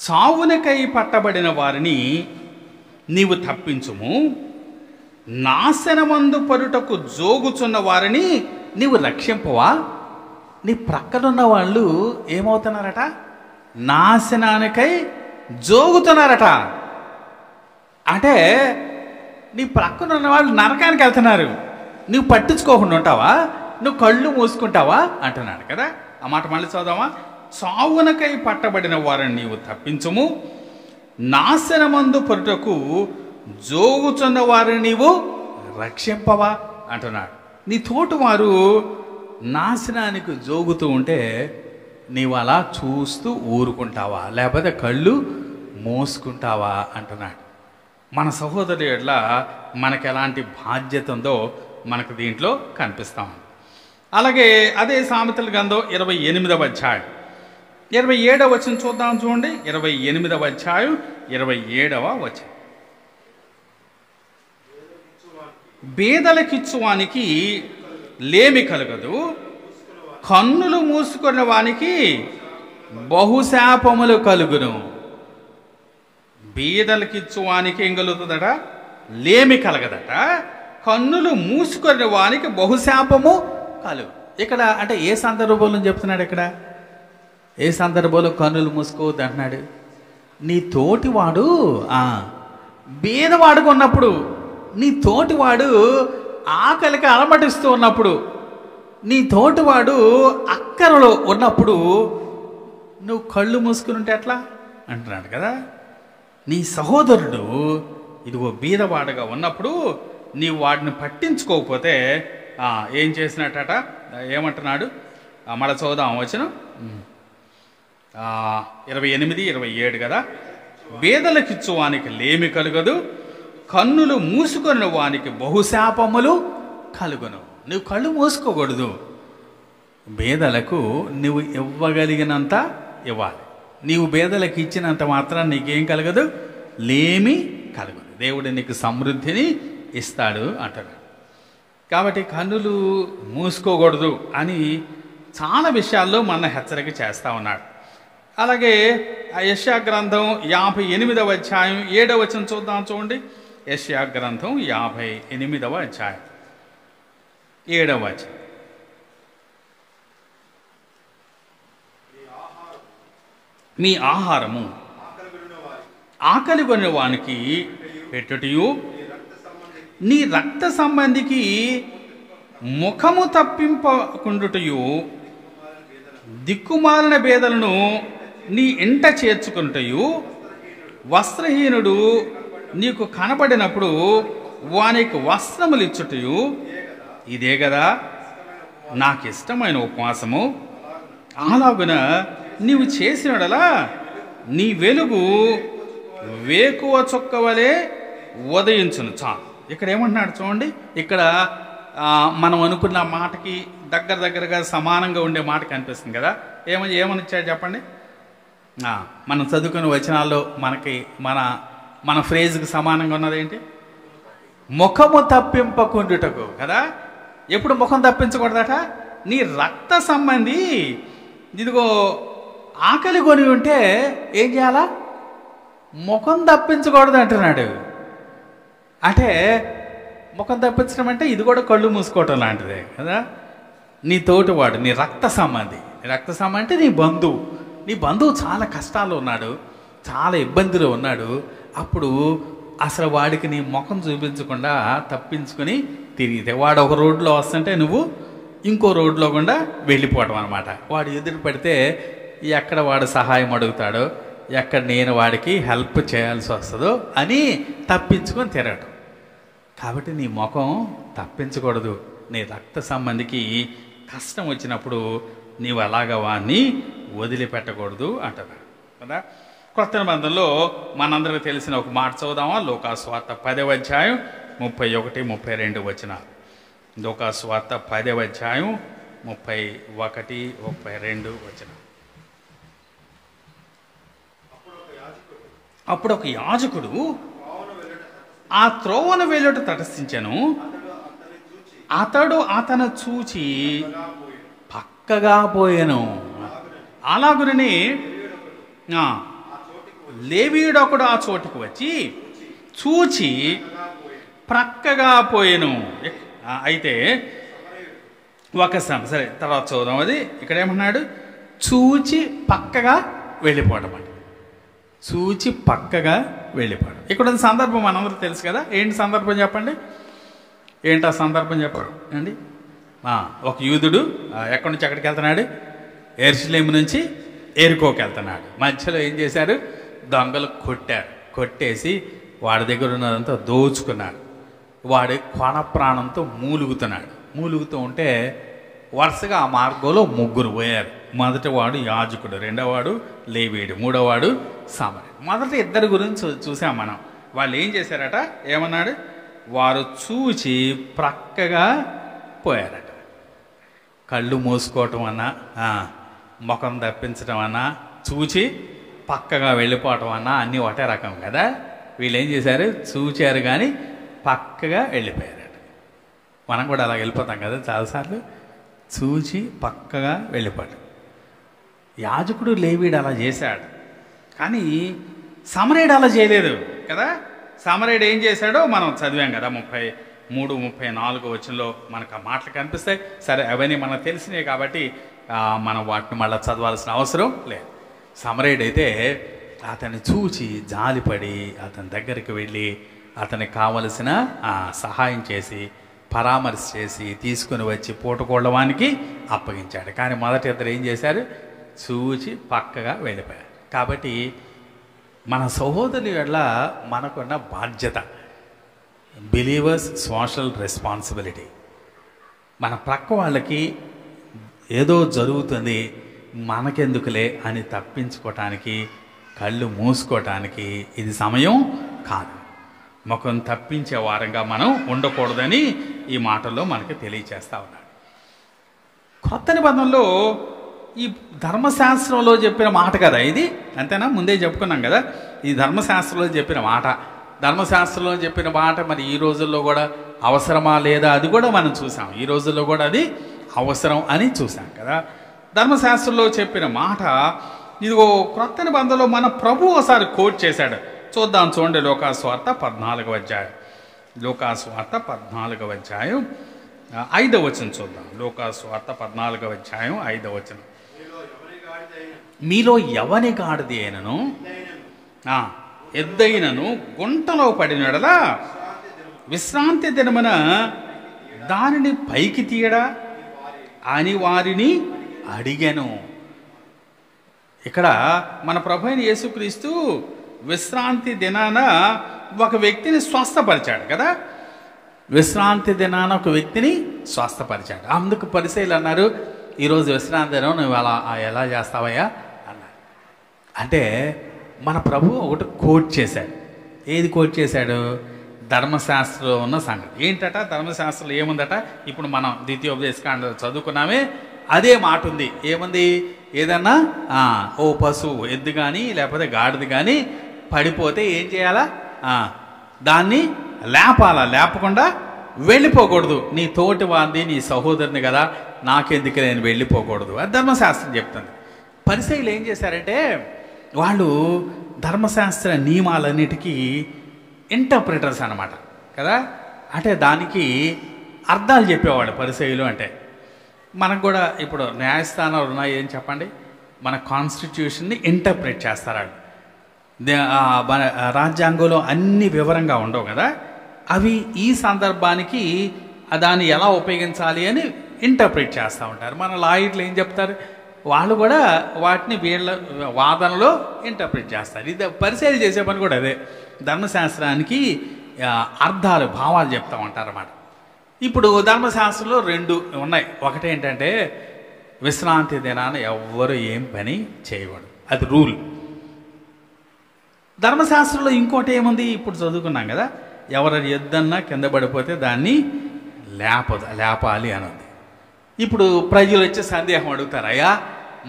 చావునకై పట్టబడిన వారిని నీవు తప్పించుము, నాశనమందు పరుటకు జోగుచున్న వారిని నీవు రక్షింపవా? నీ ప్రక్కనున్న వాళ్ళు ఏమవుతున్నారట? నాశనానికై జోగుతున్నారట. అంటే నీ ప్రక్కనున్న వాళ్ళు నరకానికి వెళ్తున్నారు, నువ్వు పట్టించుకోకుండా ఉంటావా? నువ్వు కళ్ళు మూసుకుంటావా అంటున్నాడు కదా. ఆ మాట మళ్ళీ చదుదామా? చావునకై పట్టబడిన వారిని నీవు తప్పించుము, నాశనమందు పరుటకు జోగుచున్న వారిని నీవు రక్షింపవా అంటున్నాడు. నీ తోటి వారు నాశనానికి జోగుతూ ఉంటే నీవు అలా చూస్తూ ఊరుకుంటావా, లేకపోతే కళ్ళు మోసుకుంటావా అంటున్నాడు. మన సహోదరుల ఎట్ల మనకు ఎలాంటి బాధ్యత ఉందో మనకు దీంట్లో కనిపిస్తాం. అలాగే అదే సామెతల గ్రంథం 28వ అధ్యాయం 27వ వచనం చూద్దాం. చూడండి, 28వ అధ్యాయం 27వ వచనం. బేదలకిచ్చువానికి లేమి కలగదు, కన్నులు మూసుకున్న వానికి బహుశాపములు కలుగును. బీదలకిచ్చువానికి ఏం కలుగుతుందట? లేమి కలగదట. కన్నులు మూసుకున్న వానికి బహుశాపము కలుగు. ఇక్కడ అంటే ఏ సందర్భంలో చెప్తున్నాడు? ఇక్కడ ఏ సందర్భంలో కన్నులు మూసుకోవద్దు అంటున్నాడు? నీ తోటివాడు బీదవాడుగా ఉన్నప్పుడు, నీ తోటివాడు ఆకలికి అలమటిస్తూ ఉన్నప్పుడు, నీ తోటివాడు అక్కరలో ఉన్నప్పుడు నువ్వు కళ్ళు మూసుకుని ఉంటే ఎట్లా అంటున్నాడు కదా. నీ సహోదరుడు ఇదిగో బీదవాడుగా ఉన్నప్పుడు నీవు వాడిని పట్టించుకోకపోతే ఏం చేసినట్టట? ఏమంటున్నాడు మళ్ళీ చదువుదాం వచనం 28, 27 కదా. బేదలకిచ్చు వానికి లేమి కలుగదు, కన్నులు మూసుకొని వానికి బహుశాపములు కలుగును. నువ్వు కళ్ళు మూసుకోకూడదు. బేదలకు నువ్వు ఇవ్వగలిగినంత ఇవ్వాలి. నీవు బేదలకు ఇచ్చినంత మాత్రం నీకేం కలగదు, లేమి కలగదు. దేవుడు నీకు సమృద్ధిని ఇస్తాడు అంటాడు. కాబట్టి కన్నులు మూసుకోకూడదు అని చాలా విషయాల్లో మన హెచ్చరిక చేస్తూ ఉన్నాడు. అలాగే యెషయా గ్రంథం 58వ అధ్యాయం 7వ వచనం చూద్దాం. చూడండి, యెషయా గ్రంథం 58వ అధ్యాయం 7వ వచనం. మీ ఆహారము ఆకలి కొనిన వానికి పెట్టుటయు, నీ రక్త సంబంధికి ముఖము తప్పింపకుండుటయు, దిక్కుమాలిన బేదలను నీ ఇంట చేర్చుకుంటయు, వస్త్రహీనుడు నీకు కనబడినప్పుడు వానికి వస్త్రములు ఇచ్చుటయు, ఇదే కదా నాకు ఇష్టమైన ఉపవాసము. అలాగున నీవు చేసినడలా నీ వెలుగు వేకువ చుక్క వలె ఉదయించును. చాలు. ఇక్కడ ఏమంటున్నాడు చూడండి, ఇక్కడ మనం అనుకున్న మాటకి దగ్గరగా సమానంగా ఉండే మాట కనిపిస్తుంది కదా. ఏమని ఇచ్చాడు చెప్పండి. మనం చదువుకునే వచనాల్లో మనకి మన ఫ్రేజ్కి సమానంగా ఉన్నదేంటి? ముఖము తప్పింపకుండుటకు కదా. ఎప్పుడు ముఖం తప్పించకూడదట? నీ రక్త సంబంధి ఇదిగో ఆకలి కొని ఉంటే ఏం చేయాలా? ముఖం తప్పించకూడదు అంటున్నాడు. అంటే ముఖం తప్పించడం అంటే ఇది కూడా కళ్ళు మూసుకోవటం లాంటిదే కదా. నీ తోటివాడు, నీ రక్త సంబంధి అంటే నీ బంధువు చాలా కష్టాల్లో ఉన్నాడు, చాలా ఇబ్బందిలో ఉన్నాడు. అప్పుడు అసలు వాడికి నీ ముఖం చూపించకుండా తప్పించుకొని తిరిగితే, వాడు ఒక రోడ్లో వస్తుంటే నువ్వు ఇంకో రోడ్లో గుండా వెళ్ళిపోవడం అనమాట. వాడు ఎదురు పడితే ఎక్కడ వాడు సహాయం అడుగుతాడో, ఎక్కడ నేను వాడికి హెల్ప్ చేయాల్సి వస్తుందో అని తప్పించుకొని తిరగటం. కాబట్టి నీ ముఖం తప్పించకూడదు. నీ రక్త సంబంధికి కష్టం వచ్చినప్పుడు నీవు అలాగా వాడిని వదిలిపెట్టకూడదు అంటారు కదా. కొత్త నిబంధనలో మనందరికీ తెలిసిన ఒక మాట చదువుదామా? లూకాసు వార్త 10వ అధ్యాయం 31, 32 వచనాలు. లూకాసు వార్త 10వ అధ్యాయం 31, 32 వచనాలు. అప్పుడు ఒక యాజకుడు ఆ త్రోవను వెళ్ళుట తటస్థించెను. అతను చూచి పక్కగా పోయెను. అలాగునని లేవీయుడొకడు ఆ చోటుకు వచ్చి చూచి ప్రక్కగా పోయెను. అయితే సరే తర్వాత చూద్దాం. అది ఇక్కడ ఏమన్నాడు? చూచి పక్కగా వెళ్ళిపోవడం అండి. చూచి పక్కగా వెళ్ళిపోవడం. ఇక్కడ సందర్భం మనందరూ తెలుసు కదా. ఏంటి సందర్భం చెప్పండి? ఏంటి ఆ సందర్భం చెప్పండి అండి. ఒక యూదుడు ఎక్కడి నుంచి ఎక్కడికి వెళ్తున్నాడు? యెరూషలేము నుంచి ఎరికోకి వెళ్తున్నాడు. మధ్యలో ఏం చేశారు? దొంగలు కొట్టేసి వాడి దగ్గర ఉన్నదంతా దోచుకున్నాడు. వాడి కొన ప్రాణంతో మూలుగుతూ ఉంటే వరుసగా ఆ మార్గంలో ముగ్గురు పోయారు. మొదటివాడు యాజకుడు, రెండోవాడు లేవీయుడు, మూడోవాడు సమరయుడు. మొదట ఇద్దరు గురించి చూసాం మనం. వాళ్ళు ఏం చేశారట? ఏమన్నాడు? వారు చూచి ప్రక్కగా పోయారట. కళ్ళు మూసుకోవటం అన్నా, ముఖం తప్పించడం అన్నా, చూచి పక్కగా వెళ్ళిపోవటం అన్నా అన్నీ ఒకటే రకం కదా. వీళ్ళు ఏం చేశారు? చూచారు కానీ పక్కగా వెళ్ళిపోయారట. మనం కూడా అలా వెళ్ళిపోతాం కదా చాలాసార్లు. చూచి పక్కగా వెళ్ళిపోయాడు. యాజకుడు లేవీయుడు అలా చేశాడు, కానీ సమరయుడు అలా చేయలేదు కదా. సమరయుడు ఏం చేశాడో మనం చదివాం కదా. 33, 34 వచనంలో మనకు ఆ మాటలు కనిపిస్తాయి. సరే, అవన్నీ మనకు తెలిసినాయి కాబట్టి మనం వాటిని మళ్ళీ చదవాల్సిన అవసరం లేదు. సమరయుడైతే అతన్ని చూచి జాలిపడి అతని దగ్గరికి వెళ్ళి అతనికి కావలసిన సహాయం చేసి పరామర్శ చేసి తీసుకుని వచ్చి పూటకోళ్ళవానికి అప్పగించాడు. కానీ మొదటి ఇద్దరు ఏం చేశారు? చూచి పక్కగా వెళ్ళిపోయారు. కాబట్టి మన సహోదరుల వల్ల మనకున్న బాధ్యత, బిలీవర్స్ సోషల్ రెస్పాన్సిబిలిటీ. మన ప్రక్క వాళ్ళకి ఏదో జరుగుతుంది మనకెందుకులే అని తప్పించుకోవటానికి, కళ్ళు మూసుకోవటానికి ఇది సమయం కాదు. ముఖం తప్పించే వారంగా మనం ఉండకూడదని ఈ మాటల్లో మనకి తెలియచేస్తా ఉన్నాడు. కొత్త నిబంధనలో ఈ ధర్మశాస్త్రంలో చెప్పిన మాట కదా ఇది, అంతేనా? ముందే చెప్పుకున్నాం కదా, ఈ ధర్మశాస్త్రంలో చెప్పిన మాట. ధర్మశాస్త్రంలో చెప్పిన మాట మరి ఈ రోజుల్లో కూడా అవసరమా లేదా అది కూడా మనం చూసాం. ఈ రోజుల్లో కూడా అది అవసరం అని చూసాం కదా. ధర్మశాస్త్రంలో చెప్పిన మాట ఇదిగో క్రొత్త నిబంధనలో మన ప్రభు ఒకసారి కోట్ చేశాడు. చూద్దాం, చూడండి. లోకాసువార్త 14వ అధ్యాయం. లోకాసువార్త 14వ అధ్యాయం 5వ వచనం చూద్దాం. లోకాసువార్త 14వ అధ్యాయం 5వ వచనం. మీలో ఎవని గాడిద అయినను ఎద్దైనను గుంటలో పడినడలా విశ్రాంతి దినమున దానిని పైకి తీయడా అని వారిని అడిగాను. ఇక్కడ మన ప్రభు అయిన యేసుక్రీస్తు విశ్రాంతి దినాన ఒక వ్యక్తిని స్వస్థపరిచాడు కదా. విశ్రాంతి దినాన ఒక వ్యక్తిని స్వస్థపరిచాడు. అందుకు పరిసయ్యులు అన్నారు, ఈరోజు విశ్రాంతి దినం నువ్వు ఎలా చేస్తావయ్యా అన్నారు. అంటే మన ప్రభు ఒకటి కోట్ చేశాడు. ఏది కోట్ చేశాడు? ధర్మశాస్త్రంలో ఉన్న సంగతి ఏంటట? ధర్మశాస్త్రంలో ఏముందట? ఇప్పుడు మనం ద్వితీయోపదేశకాండ చదువుకున్నామే, అదే మాట ఉంది. ఏముంది? ఏదన్నా ఓ పశువు, ఎద్దు కానీ లేకపోతే గాడిద కానీ పడిపోతే ఏం చేయాలా? దాన్ని లేపాలా, లేపకుండా వెళ్ళిపోకూడదు. నీ తోటి వారిని, నీ సహోదరుని కదా, నాకెందుకు నేను వెళ్ళిపోకూడదు అది ధర్మశాస్త్రం చెప్తుంది. పరిసయ్యులు ఏం చేశారంటే వాళ్ళు ధర్మశాస్త్ర నియమాలన్నిటికీ ఇంటర్ప్రిటర్స్ అన్నమాట కదా. అంటే దానికి అర్థాలు చెప్పేవాళ్ళు పరిసయ్యులు. అంటే మనకు కూడా ఇప్పుడు న్యాయస్థానాలు ఉన్నాయి, ఏం చెప్పండి, మన కాన్స్టిట్యూషన్ని ఇంటర్ప్రిట్ చేస్తారు వాళ్ళు. మన రాజ్యాంగంలో అన్ని వివరంగా ఉండవు కదా, అవి ఈ సందర్భానికి దాన్ని ఎలా ఉపయోగించాలి అని ఇంటర్ప్రిట్ చేస్తూ ఉంటారు. మన లాయర్లు ఏం చెప్తారు, వాళ్ళు కూడా వాటిని వీళ్ళ వాదనలో ఇంటర్ప్రిట్ చేస్తారు. ఇది పరిశీలన చేసే పని కూడా అదే. ధర్మశాస్త్రానికి అర్థాలు, భావాలు చెప్తూ ఉంటారు అన్నమాట. ఇప్పుడు ధర్మశాస్త్రంలో 2 ఉన్నాయి. ఒకటి ఏంటంటే విశ్రాంతి దినాన ఎవ్వరు ఏం పని చేయకూడదు, అది రూల్. ధర్మశాస్త్రంలో ఇంకోటి ఏముంది, ఇప్పుడు చదువుకున్నాం కదా, ఎవరు ఎద్దన్నా కింద పడిపోతే దాన్ని లేపాలి అని ఉంది. ఇప్పుడు ప్రజలు వచ్చే సందేహం అడుగుతారు, అయ్యా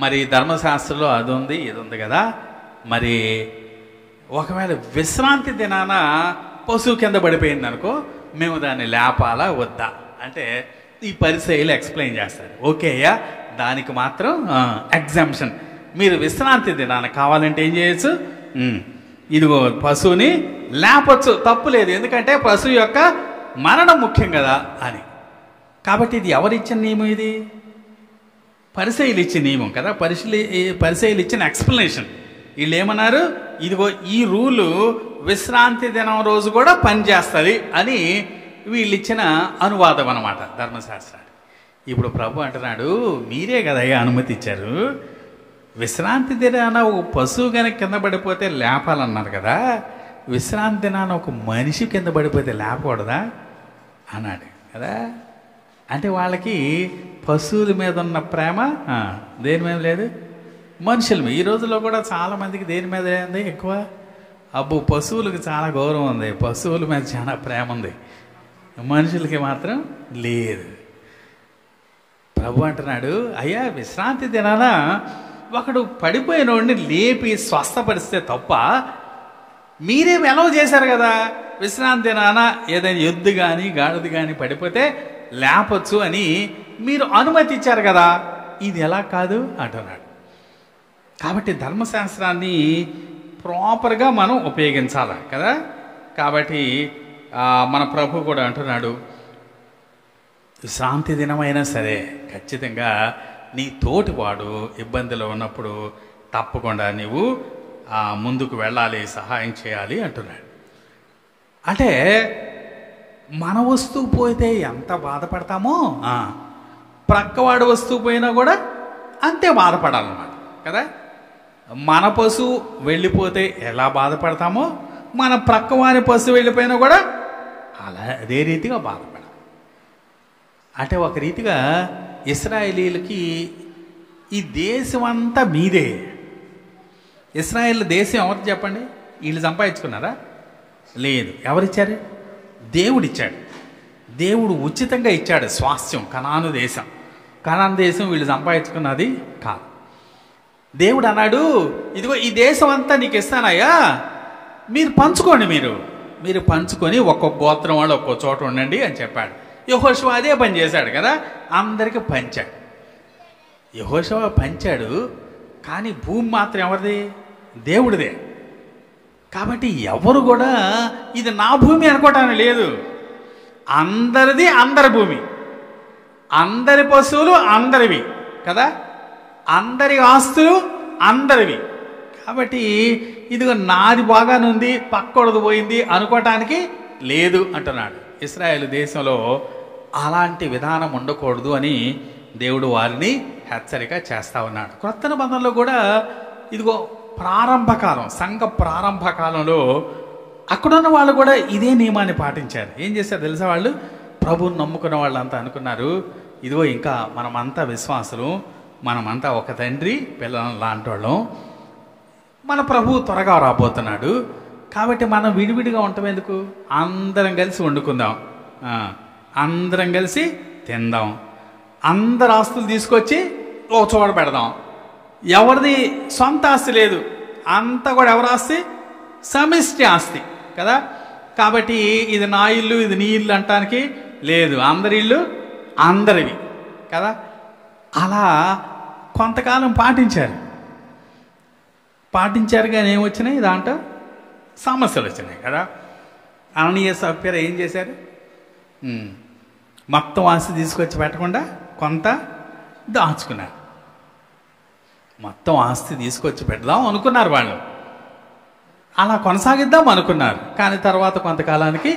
మరి ధర్మశాస్త్రంలో అది ఉంది ఇది ఉంది కదా, మరి ఒకవేళ విశ్రాంతి దినాన పశువు కింద పడిపోయింది అనుకో, మేము దాన్ని లేపాలా వద్దా అంటే ఈ పరిసయ్యులు ఎక్స్ప్లెయిన్ చేస్తారు. ఓకే అయ్యా, దానికి మాత్రం ఎగ్జామ్షన్. మీరు విశ్రాంతి దినాన కావాలంటే ఏం చేయొచ్చు, ఇదిగో పశువుని లేపచ్చు, తప్పు లేదు, ఎందుకంటే పశువు యొక్క మరణం ముఖ్యం కదా అని. కాబట్టి ఇది ఎవరిచ్చిన నియమం? ఇది పరిసయ్యులు ఇచ్చిన నియమం కదా. పరిసయ్యులు ఇచ్చిన ఎక్స్ప్లెనేషన్. వీళ్ళు ఏమన్నారు, ఇదిగో ఈ రూలు విశ్రాంతి దినం రోజు కూడా పనిచేస్తుంది అని వీళ్ళు ఇచ్చిన అనువాదం అన్నమాట ధర్మశాస్త్రాన్ని. ఇప్పుడు ప్రభు అంటున్నాడు, మీరే కదయ్యా అనుమతి ఇచ్చారు, విశ్రాంతి దినాన ఒక పశువు కనుక కింద పడిపోతే లేపాలన్నారు కదా, విశ్రాంతి దినాన ఒక మనిషి కింద పడిపోతే లేపకూడదా అన్నాడు కదా. అంటే వాళ్ళకి పశువుల మీద ఉన్న ప్రేమ దేని మీద లేదు, మనుషుల మీద. ఈ రోజుల్లో కూడా చాలామందికి దేని మీద ఉంది ఎక్కువ? అబ్బో, పశువులకు చాలా గౌరవం ఉంది, పశువుల మీద చాలా ప్రేమ ఉంది, మనుషులకి మాత్రం లేదు. ప్రభు అంటున్నాడు, అయ్యా విశ్రాంతి దినాన ఒకడు పడిపోయిన వాడిని లేపి స్వస్థపరిస్తే తప్ప, మీరేం ఎలవ్ చేశారు కదా, విశ్రాంతి దినాన ఏదైనా ఎద్దు కానీ గాడిద కానీ పడిపోతే లేపచ్చు అని మీరు అనుమతి ఇచ్చారు కదా, ఇది ఎలా కాదు అంటున్నాడు. కాబట్టి ధర్మశాస్త్రాన్ని ప్రాపర్గా మనం ఉపయోగించాలి కదా. కాబట్టి మన ప్రభు కూడా అంటున్నాడు, విశ్రాంతి దినమైనా సరే ఖచ్చితంగా నీ తోటివాడు ఇబ్బందిలో ఉన్నప్పుడు తప్పకుండా నీవు ముందుకు వెళ్ళాలి, సహాయం చేయాలి అంటున్నాడు. అంటే మన వస్తువు పోతే ఎంత బాధపడతామో ప్రక్కవాడు వస్తువు పోయినా కూడా అంతే బాధపడాలన్నమాట కదా. మన పశువు వెళ్ళిపోతే ఎలా బాధపడతామో మన ప్రక్కవాని పశువు వెళ్ళిపోయినా కూడా అదే రీతిగా బాధపడాలి. అంటే ఒక రీతిగా ఇశ్రాయేలీలకి ఈ దేశం అంతా మీదే. ఇశ్రాయేల్ దేశం ఎవరు చెప్పండి? వీళ్ళు సంపాదించుకున్నారా? లేదు. ఎవరిచ్చారు? దేవుడు ఇచ్చాడు. దేవుడు ఉచితంగా ఇచ్చాడు స్వాస్థ్యం, కనాను దేశం. కనాను దేశం వీళ్ళు సంపాదించుకున్నది కాదు. దేవుడు అన్నాడు, ఇదిగో ఈ దేశం అంతా నీకు ఇస్తానయ్యా, మీరు పంచుకోండి, మీరు పంచుకొని ఒక్కొక్క గోత్రం వాళ్ళు ఒక్కో చోట ఉండండి అని చెప్పాడు. యెహోషువ అదే పని చేశాడు కదా, అందరికీ పంచాడు. యెహోషువ పంచాడు, కానీ భూమి మాత్రం ఎవరిది? దేవుడిదే. కాబట్టి ఎవరు కూడా ఇది నా భూమి అనుకోవటానికి లేదు. అందరిది, అందరి భూమి, అందరి పశువులు అందరివి కదా, అందరి ఆస్తులు అందరివి. కాబట్టి ఇదిగో నాది బాగానుంది, పక్కోడది పోయింది అనుకోవటానికి లేదు అంటున్నాడు. ఇశ్రాయేలు దేశంలో అలాంటి విధానం ఉండకూడదు అని దేవుడు వారిని హెచ్చరిక చేస్తా ఉన్నాడు. క్రొత్త నిబంధనలో కూడా ఇదిగో ప్రారంభకాలం, సంఘ ప్రారంభకాలంలో అక్కడున్న వాళ్ళు కూడా ఇదే నియమాన్ని పాటించారు. ఏం చేశారు తెలుసా? వాళ్ళు ప్రభువుని నమ్ముకున్న వాళ్ళంతా అనుకున్నారు, ఇదిగో ఇంకా మనమంతా విశ్వాసులు, మనమంతా ఒక తండ్రి పిల్లల లాంటి వాళ్ళం, మన ప్రభువు త్వరగా రాబోతున్నాడు, కాబట్టి మనం విడివిడిగా ఉంటాం ఎందుకు, అందరం కలిసి వండుకుందాం, అందరం కలిసి తిందాం, అందరు ఆస్తులు తీసుకొచ్చి ఓ చోట పెడదాం, ఎవరిది సొంత ఆస్తి లేదు, అంతా కూడా ఎవరి ఆస్తి? సమిష్టి ఆస్తి కదా. కాబట్టి ఇది నా ఇల్లు, ఇది నీ ఇల్లు అంటానికి లేదు, అందరి ఇల్లు అందరివి కదా. అలా కొంతకాలం పాటించారు కానీ ఏమొచ్చినాయి? దాంట్లో సమస్యలు వచ్చినాయి కదా. అననీయ సప్ఫీరా ఏం చేశారు? మొత్తం ఆస్తి తీసుకొచ్చి పెట్టకుండా కొంత దాచుకున్నారు. మొత్తం ఆస్తి తీసుకొచ్చి పెడదాం అనుకున్నారు వాళ్ళు, అలా కొనసాగిద్దాం అనుకున్నారు. కానీ తర్వాత కొంతకాలానికి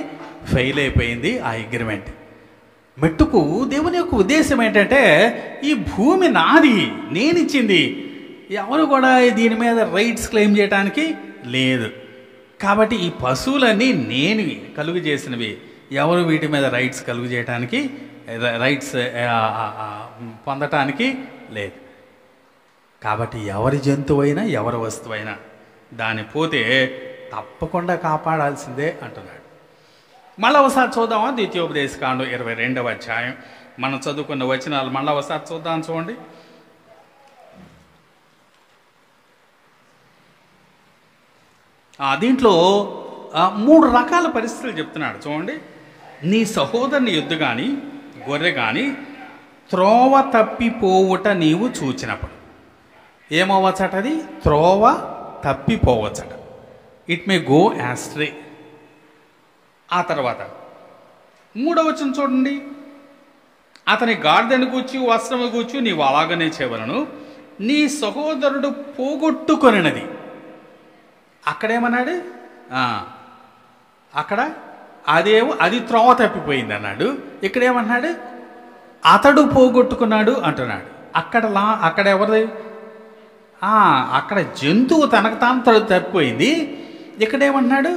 ఫెయిల్ అయిపోయింది ఆ అగ్రిమెంట్. మెట్టుకు దేవుని యొక్క ఉద్దేశం ఏంటంటే, ఈ భూమి నాది, నేనిచ్చింది, ఎవరు కూడా దీని మీద రైట్స్ క్లెయిమ్ చేయడానికి లేదు. కాబట్టి ఈ పశువులన్నీ నేను కలుగు చేసినవి, ఎవరు వీటి మీద రైట్స్ కలుగు చేయడానికి, రైట్స్ పొందటానికి లేదు. కాబట్టి ఎవరి జంతువైనా ఎవరి వస్తువైనా దాన్ని పోతే తప్పకుండా కాపాడాల్సిందే అంటున్నాడు. మళ్ళీ ఒకసారి చూద్దామా? ద్వితీయోపదేశకాండం 22వ అధ్యాయం మనం చదువుకున్న వచనాలు మళ్ళీ ఒకసారి చూద్దాం. చూడండి, దీంట్లో 3 రకాల పరిస్థితులు చెప్తున్నాడు. చూడండి, నీ సహోదరుని ఎద్దు కానీ గొర్రె కానీ త్రోవ తప్పిపోవుట నీవు చూచినప్పుడు ఏమవ్వచ్చట? అది త్రోవ తప్పిపోవచ్చట. It may go astray. ఆ తర్వాత 3వ వచనం చూడండి, అతని గాడిదను గూర్చి వస్త్రము గూర్చి నీవు అలాగనే చేయవలను, నీ సహోదరుడు పోగొట్టుకొనినది. అక్కడేమన్నాడు? అక్కడ అది త్రోవ తప్పిపోయింది అన్నాడు. ఇక్కడేమన్నాడు? అతడు పోగొట్టుకున్నాడు అంటున్నాడు. అక్కడ ఎవరిది? అక్కడ జంతువు తనకు తాను తప్పిపోయింది. ఇక్కడేమన్నాడు?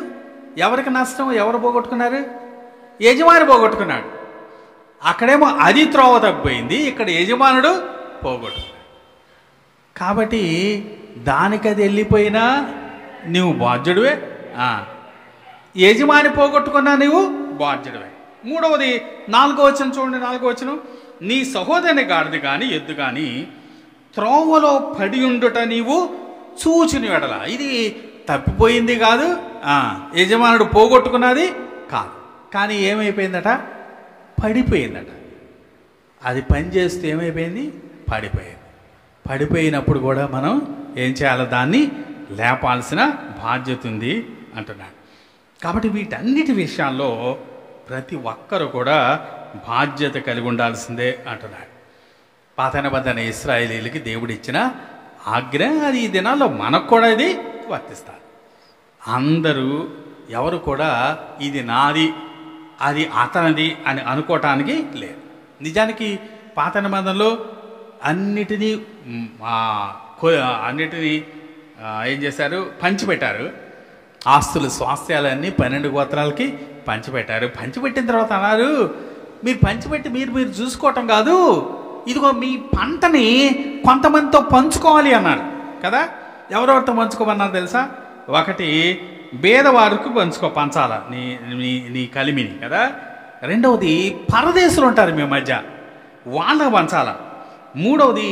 ఎవరికి నష్టం? ఎవరు పోగొట్టుకున్నారు? యజమాని పోగొట్టుకున్నాడు. అక్కడేమో అది త్రోవ తప్పిపోయింది, ఇక్కడ యజమానుడు పోగొట్టుకున్నాడు. కాబట్టి దానికి అది వెళ్ళిపోయినా నువ్వు బాధ్యుడివే, యజమాని పోగొట్టుకున్నా నువ్వు బాధ్యుడివే. 3వది 4వ వచనం చూడండి. 4వ వచనం, నీ సహోదరుని గాడిద కానీ ఎద్దు కానీ త్రోవలో పడి ఉండుట నీవు చూచిన ఎడల. ఇది తప్పిపోయింది కాదు, యజమానుడు పోగొట్టుకున్నది కాదు, కానీ ఏమైపోయిందట? పడిపోయిందట. అది పని చేస్తూ ఏమైపోయింది? పడిపోయింది. పడిపోయినప్పుడు కూడా మనం ఏం చేయాలి? దాన్ని లేపాల్సిన బాధ్యత ఉంది అంటున్నాడు. కాబట్టి వీటన్నిటి విషయాల్లో ప్రతి ఒక్కరు కూడా బాధ్యత కలిగి ఉండాల్సిందే అంటున్నాడు. పాత నిబంధన ఇశ్రాయేలీయులకి దేవుడు ఇచ్చిన ఆజ్ఞ, అది ఈ దినాల్లో మనకు కూడా ఇది వర్తిస్తారు. అందరూ ఎవరు కూడా ఇది నాది, అది అతనిది అని అనుకోవటానికి లేదు. నిజానికి పాత నిబంధనలో అన్నిటినీ ఏం చేశారు? పంచిపెట్టారు. ఆస్తులు స్వాస్థ్యాలన్నీ 12 గోత్రాలకి పంచిపెట్టారు. పంచిపెట్టిన తర్వాత అన్నారు, మీరు పంచిపెట్టి మీరు చూసుకోవటం కాదు, ఇదిగో మీ పంటని కొంతమందితో పంచుకోవాలి అన్నాడు కదా. ఎవరెవరితో పంచుకోమన్నారు తెలుసా? ఒకటి, పేదవారికి పంచాల నీ నీ నీ కలిమిని కదా. రెండవది, పరదేశులు ఉంటారు మీ మధ్య, వాళ్ళకు పంచాల. మూడవది,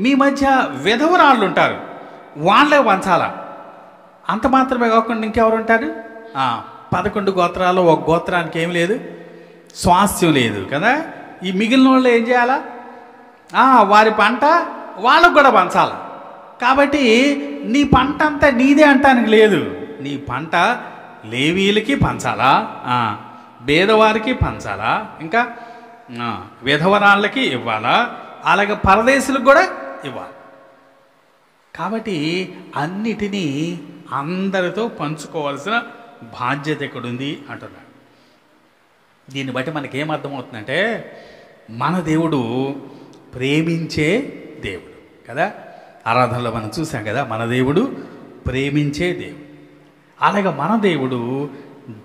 మీ మధ్య విధవరాళ్ళు ఉంటారు, వాళ్ళకు పంచాల. అంత మాత్రమే కాకుండా ఇంకెవరు ఉంటారు? 11 గోత్రాల్లో ఒక గోత్రానికి ఏం లేదు, స్వాస్థ్యం లేదు కదా. ఈ మిగిలిన వాళ్ళు ఏం చేయాలా? వారి పంట వాళ్ళకు కూడా పంచాల. కాబట్టి నీ పంట అంతా నీదే అంటానికి లేదు. నీ పంట లేవీలకి పంచాలా, పేదవారికి పంచాలా, ఇంకా విధవరాళ్ళకి ఇవ్వాలా, అలాగే పరదేశులకు కూడా ఇవ్వాలి. కాబట్టి అన్నిటినీ అందరితో పంచుకోవాల్సిన బాధ్యత ఎక్కడుంది అంటున్నాడు. దీన్ని బట్టి మనకేమర్థమవుతుందంటే మన దేవుడు ప్రేమించే దేవుడు కదా. ఆరాధనలో మనం చూసాం కదా, మన దేవుడు ప్రేమించే దేవుడు. అలాగే మన దేవుడు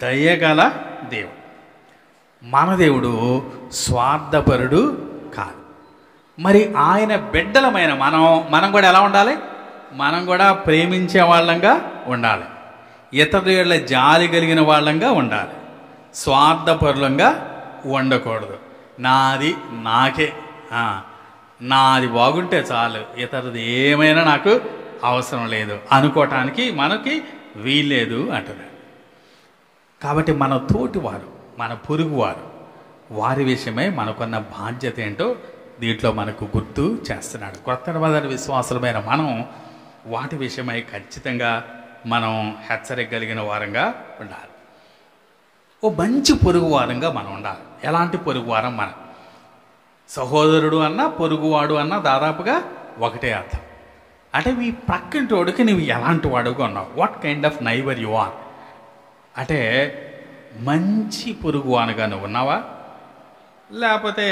దయగల దేవుడు. మన దేవుడు స్వార్థపరుడు కాదు. మరి ఆయన బిడ్డలమైన మనం కూడా ఎలా ఉండాలి? మనం కూడా ప్రేమించే వాళ్ళంగా ఉండాలి, ఇతరుల జాలి కలిగిన వాళ్ళంగా ఉండాలి, స్వార్థపరులంగా ఉండకూడదు. నాది నాకే, నాది బాగుంటే చాలు, ఇతరుది ఏమైనా నాకు అవసరం లేదు అనుకోవటానికి మనకి వీల్లేదు అంటున్నాడు. కాబట్టి మన తోటివారు, మన పొరుగువారు, వారి విషయమై మనకున్న బాధ్యత ఏంటో దీంట్లో మనకు గుర్తు చేస్తున్నాడు. కొత్త నిబంధన విశ్వాసులమైన మనం వాటి విషయమై ఖచ్చితంగా మనం హెచ్చరికగలిగిన వారంగా ఉండాలి. ఓ మంచి పొరుగువారంగా మనం ఉండాలి. ఎలాంటి పొరుగువారం? మనం సహోదరుడు అన్నా పొరుగువాడు అన్నా దాదాపుగా ఒకటే అర్థం. అంటే మీ ప్రక్కింటోడికి నువ్వు ఎలాంటి వాడుగా ఉన్నావు, what kind of neighbour you are. అంటే మంచి పొరుగువానుగా నువ్వు ఉన్నావా, లేకపోతే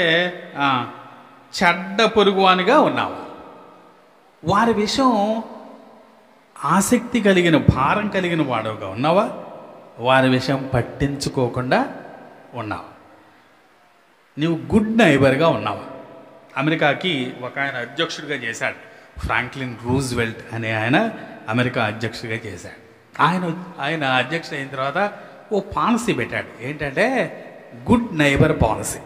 చెడ్డ పొరుగువానిగా ఉన్నావా? వారి విషయం ఆసక్తి కలిగిన, భారం కలిగిన వాడుగా ఉన్నావా, వారి విషయం పట్టించుకోకుండా ఉన్నావా? నువ్వు గుడ్ నైబర్గా ఉన్నావా? అమెరికాకి ఒక ఆయన అధ్యక్షుడిగా చేశాడు, ఫ్రాంక్లిన్ రూజ్వెల్ట్ అనే ఆయన అమెరికా అధ్యక్షుడిగా చేశాడు. ఆయన అధ్యక్షుడు అయిన తర్వాత ఓ పాలసీ పెట్టాడు. ఏంటంటే good neighbour policy.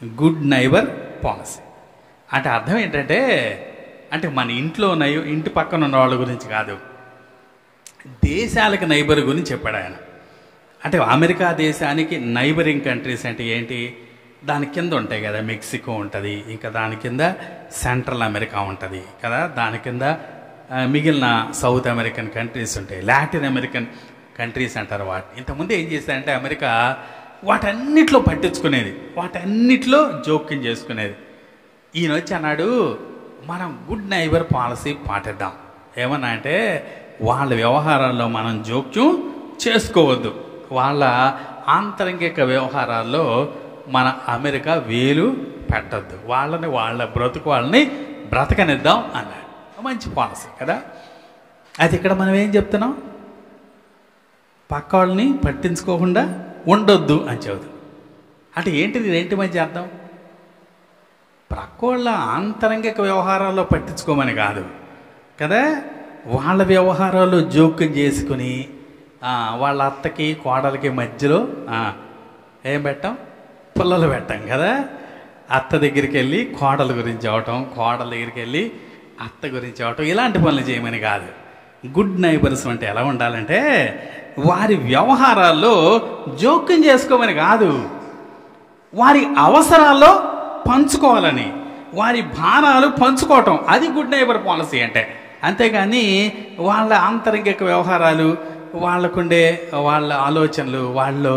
Good neighbour policy అంటే అర్థం ఏంటంటే, అంటే మన ఇంటి పక్కన ఉన్న వాళ్ళ గురించి కాదు, దేశాలకు నైబర్ గురించి చెప్పాడు ఆయన. అంటే అమెరికా దేశానికి నైబరింగ్ కంట్రీస్ అంటే ఏంటి? దాని కింద ఉంటాయి కదా, మెక్సికో ఉంటుంది, ఇంకా దాని కింద సెంట్రల్ అమెరికా ఉంటుంది కదా, దాని కింద మిగిలిన సౌత్ అమెరికన్ కంట్రీస్ ఉంటాయి, లాటిన్ అమెరికన్ కంట్రీస్ అంటారు వాటిని. ఇంతకుముందు ఏం చేశారంటే అమెరికా వాటన్నిటిలో పట్టించుకునేది, వాటన్నిటిలో జోక్యం చేసుకునేది. ఈయన వచ్చి అన్నాడు, మనం గుడ్ నైబర్ పాలసీ పాటిద్దాం. ఏమన్నా అంటే వాళ్ళ వ్యవహారాల్లో మనం జోక్యం చేసుకోవద్దు, వాళ్ళ ఆంతరంగిక వ్యవహారాల్లో మన అమెరికా వేలు పెట్టద్దు, వాళ్ళ వాళ్ళని బ్రతకనిద్దాం అన్నాడు. మంచి పాలసీ కదా. అది ఇక్కడ మనం ఏం చెప్తున్నాం? పక్క వాళ్ళని పట్టించుకోకుండా ఉండొద్దు అని చెబుతాం. అంటే ఏంటి మధ్య అర్థం? ప్రక్క వాళ్ళ ఆంతరంగిక వ్యవహారాల్లో పట్టించుకోమని కాదు కదా, వాళ్ళ వ్యవహారాల్లో జోక్యం చేసుకుని వాళ్ళ అత్తకి కోడలకి మధ్యలో ఏం పెట్టాం? పుల్లలు పెట్టాం కదా. అత్త దగ్గరికి వెళ్ళి కోడల గురించి అవటం, కోడల దగ్గరికి వెళ్ళి అత్త గురించి అవటం, ఇలాంటి పనులు చేయమని కాదు. గుడ్ నైబర్స్ అంటే ఎలా ఉండాలంటే వారి వ్యవహారాల్లో జోక్యం చేసుకోమని కాదు, వారి అవసరాల్లో పంచుకోవాలని, వారి భారాలు పంచుకోవటం, అది గుడ్ నైబర్ పాలసీ అంటే. అంతేగాని వాళ్ళ ఆంతరంగిక వ్యవహారాలు, వాళ్ళకుండే వాళ్ళ ఆలోచనలు, వాళ్ళు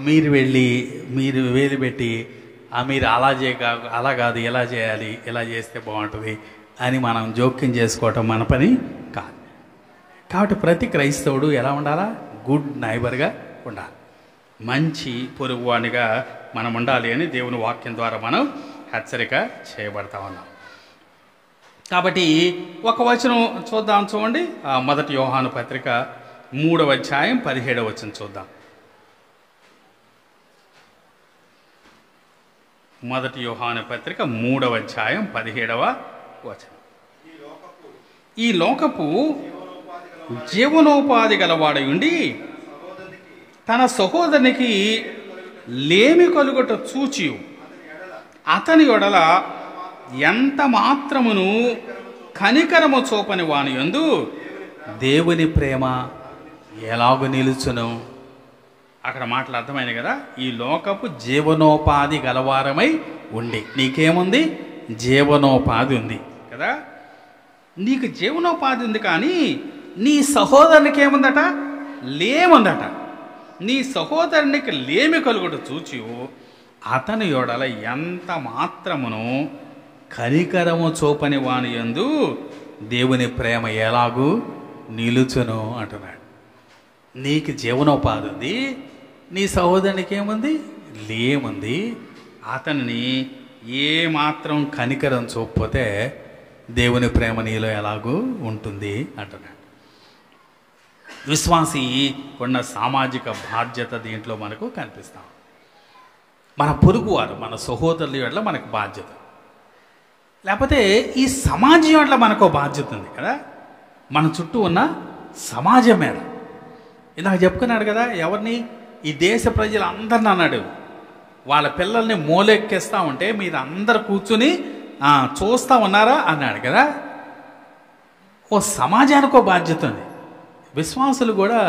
మీరు వెళ్ళి మీరు వేలు పెట్టి మీరు అలా కాదు ఇలా చేయాలి, ఇలా చేస్తే బాగుంటుంది అని మనం జోక్యం చేసుకోవటం మన పని కాదు. కాబట్టి ప్రతి క్రైస్తవుడు ఎలా ఉండాలా? గుడ్ నైబర్గా ఉండాలి, మంచి పొరుగువానిగా మనం ఉండాలి అని దేవుని వాక్యం ద్వారా మనం హెచ్చరిక చేయబడతా ఉన్నాం. కాబట్టి ఒక వచనం చూద్దాం, చూడండి. మొదటి యోహాను పత్రిక 3వ అధ్యాయం 17వ వచనం చూద్దాం. మొదటి యోహాను పత్రిక 3వ అధ్యాయం 17వ వచనం. ఈ లోకపు జీవనోపాధి గలవాడై ఉండి తన సహోదరునికి లేమి కలుగుట చూచి అతని యొడల ఎంత మాత్రమును కనికరము చూపని వాని యందు దేవుని ప్రేమ ఎలాగూ నిలుచును. అక్కడ మాటలు అర్థమైంది కదా. ఈ లోకపు జీవనోపాధి గలవారమై ఉండి, నీకేముంది? జీవనోపాధి ఉంది కదా. నీకు జీవనోపాధి ఉంది, కానీ నీ సహోదరునికి ఏముందట? లేముందట. నీ సహోదరునికి లేమి కలుగుట చూచి అతని యొడల ఎంత మాత్రమును కనికరము చూపని వాని యందు దేవుని ప్రేమ ఎలాగూ నిలుచును అంటున్నాడు. నీకు జీవనోపాధి ఉంది, నీ సహోదరునికి ఏముంది? లేముంది. అతనిని ఏమాత్రం కనికరం చూపకపోతే దేవుని ప్రేమ నీలో ఎలాగూ ఉంటుంది అంటున్నాడు. విశ్వాసి కొన్న సామాజిక బాధ్యత దీంట్లో మనకు కనిపిస్తాం. మన పొరుగువారు, మన సహోదరుల వల్ల మనకు బాధ్యత, లేకపోతే ఈ సమాజం వల్ల మనకు బాధ్యత ఉంది కదా. మన చుట్టూ ఉన్న సమాజం మీద ఇందాక చెప్పుకున్నాడు కదా. ఎవరిని? ఈ దేశ ప్రజలందరిని అన్నాడు. వాళ్ళ పిల్లల్ని మూలెక్కేస్తూ ఉంటే మీరు అందరు కూర్చుని చూస్తూ ఉన్నారా అన్నాడు కదా. ఓ సమాజానికి ఒక బాధ్యత ఉంది. విశ్వాసులు కూడా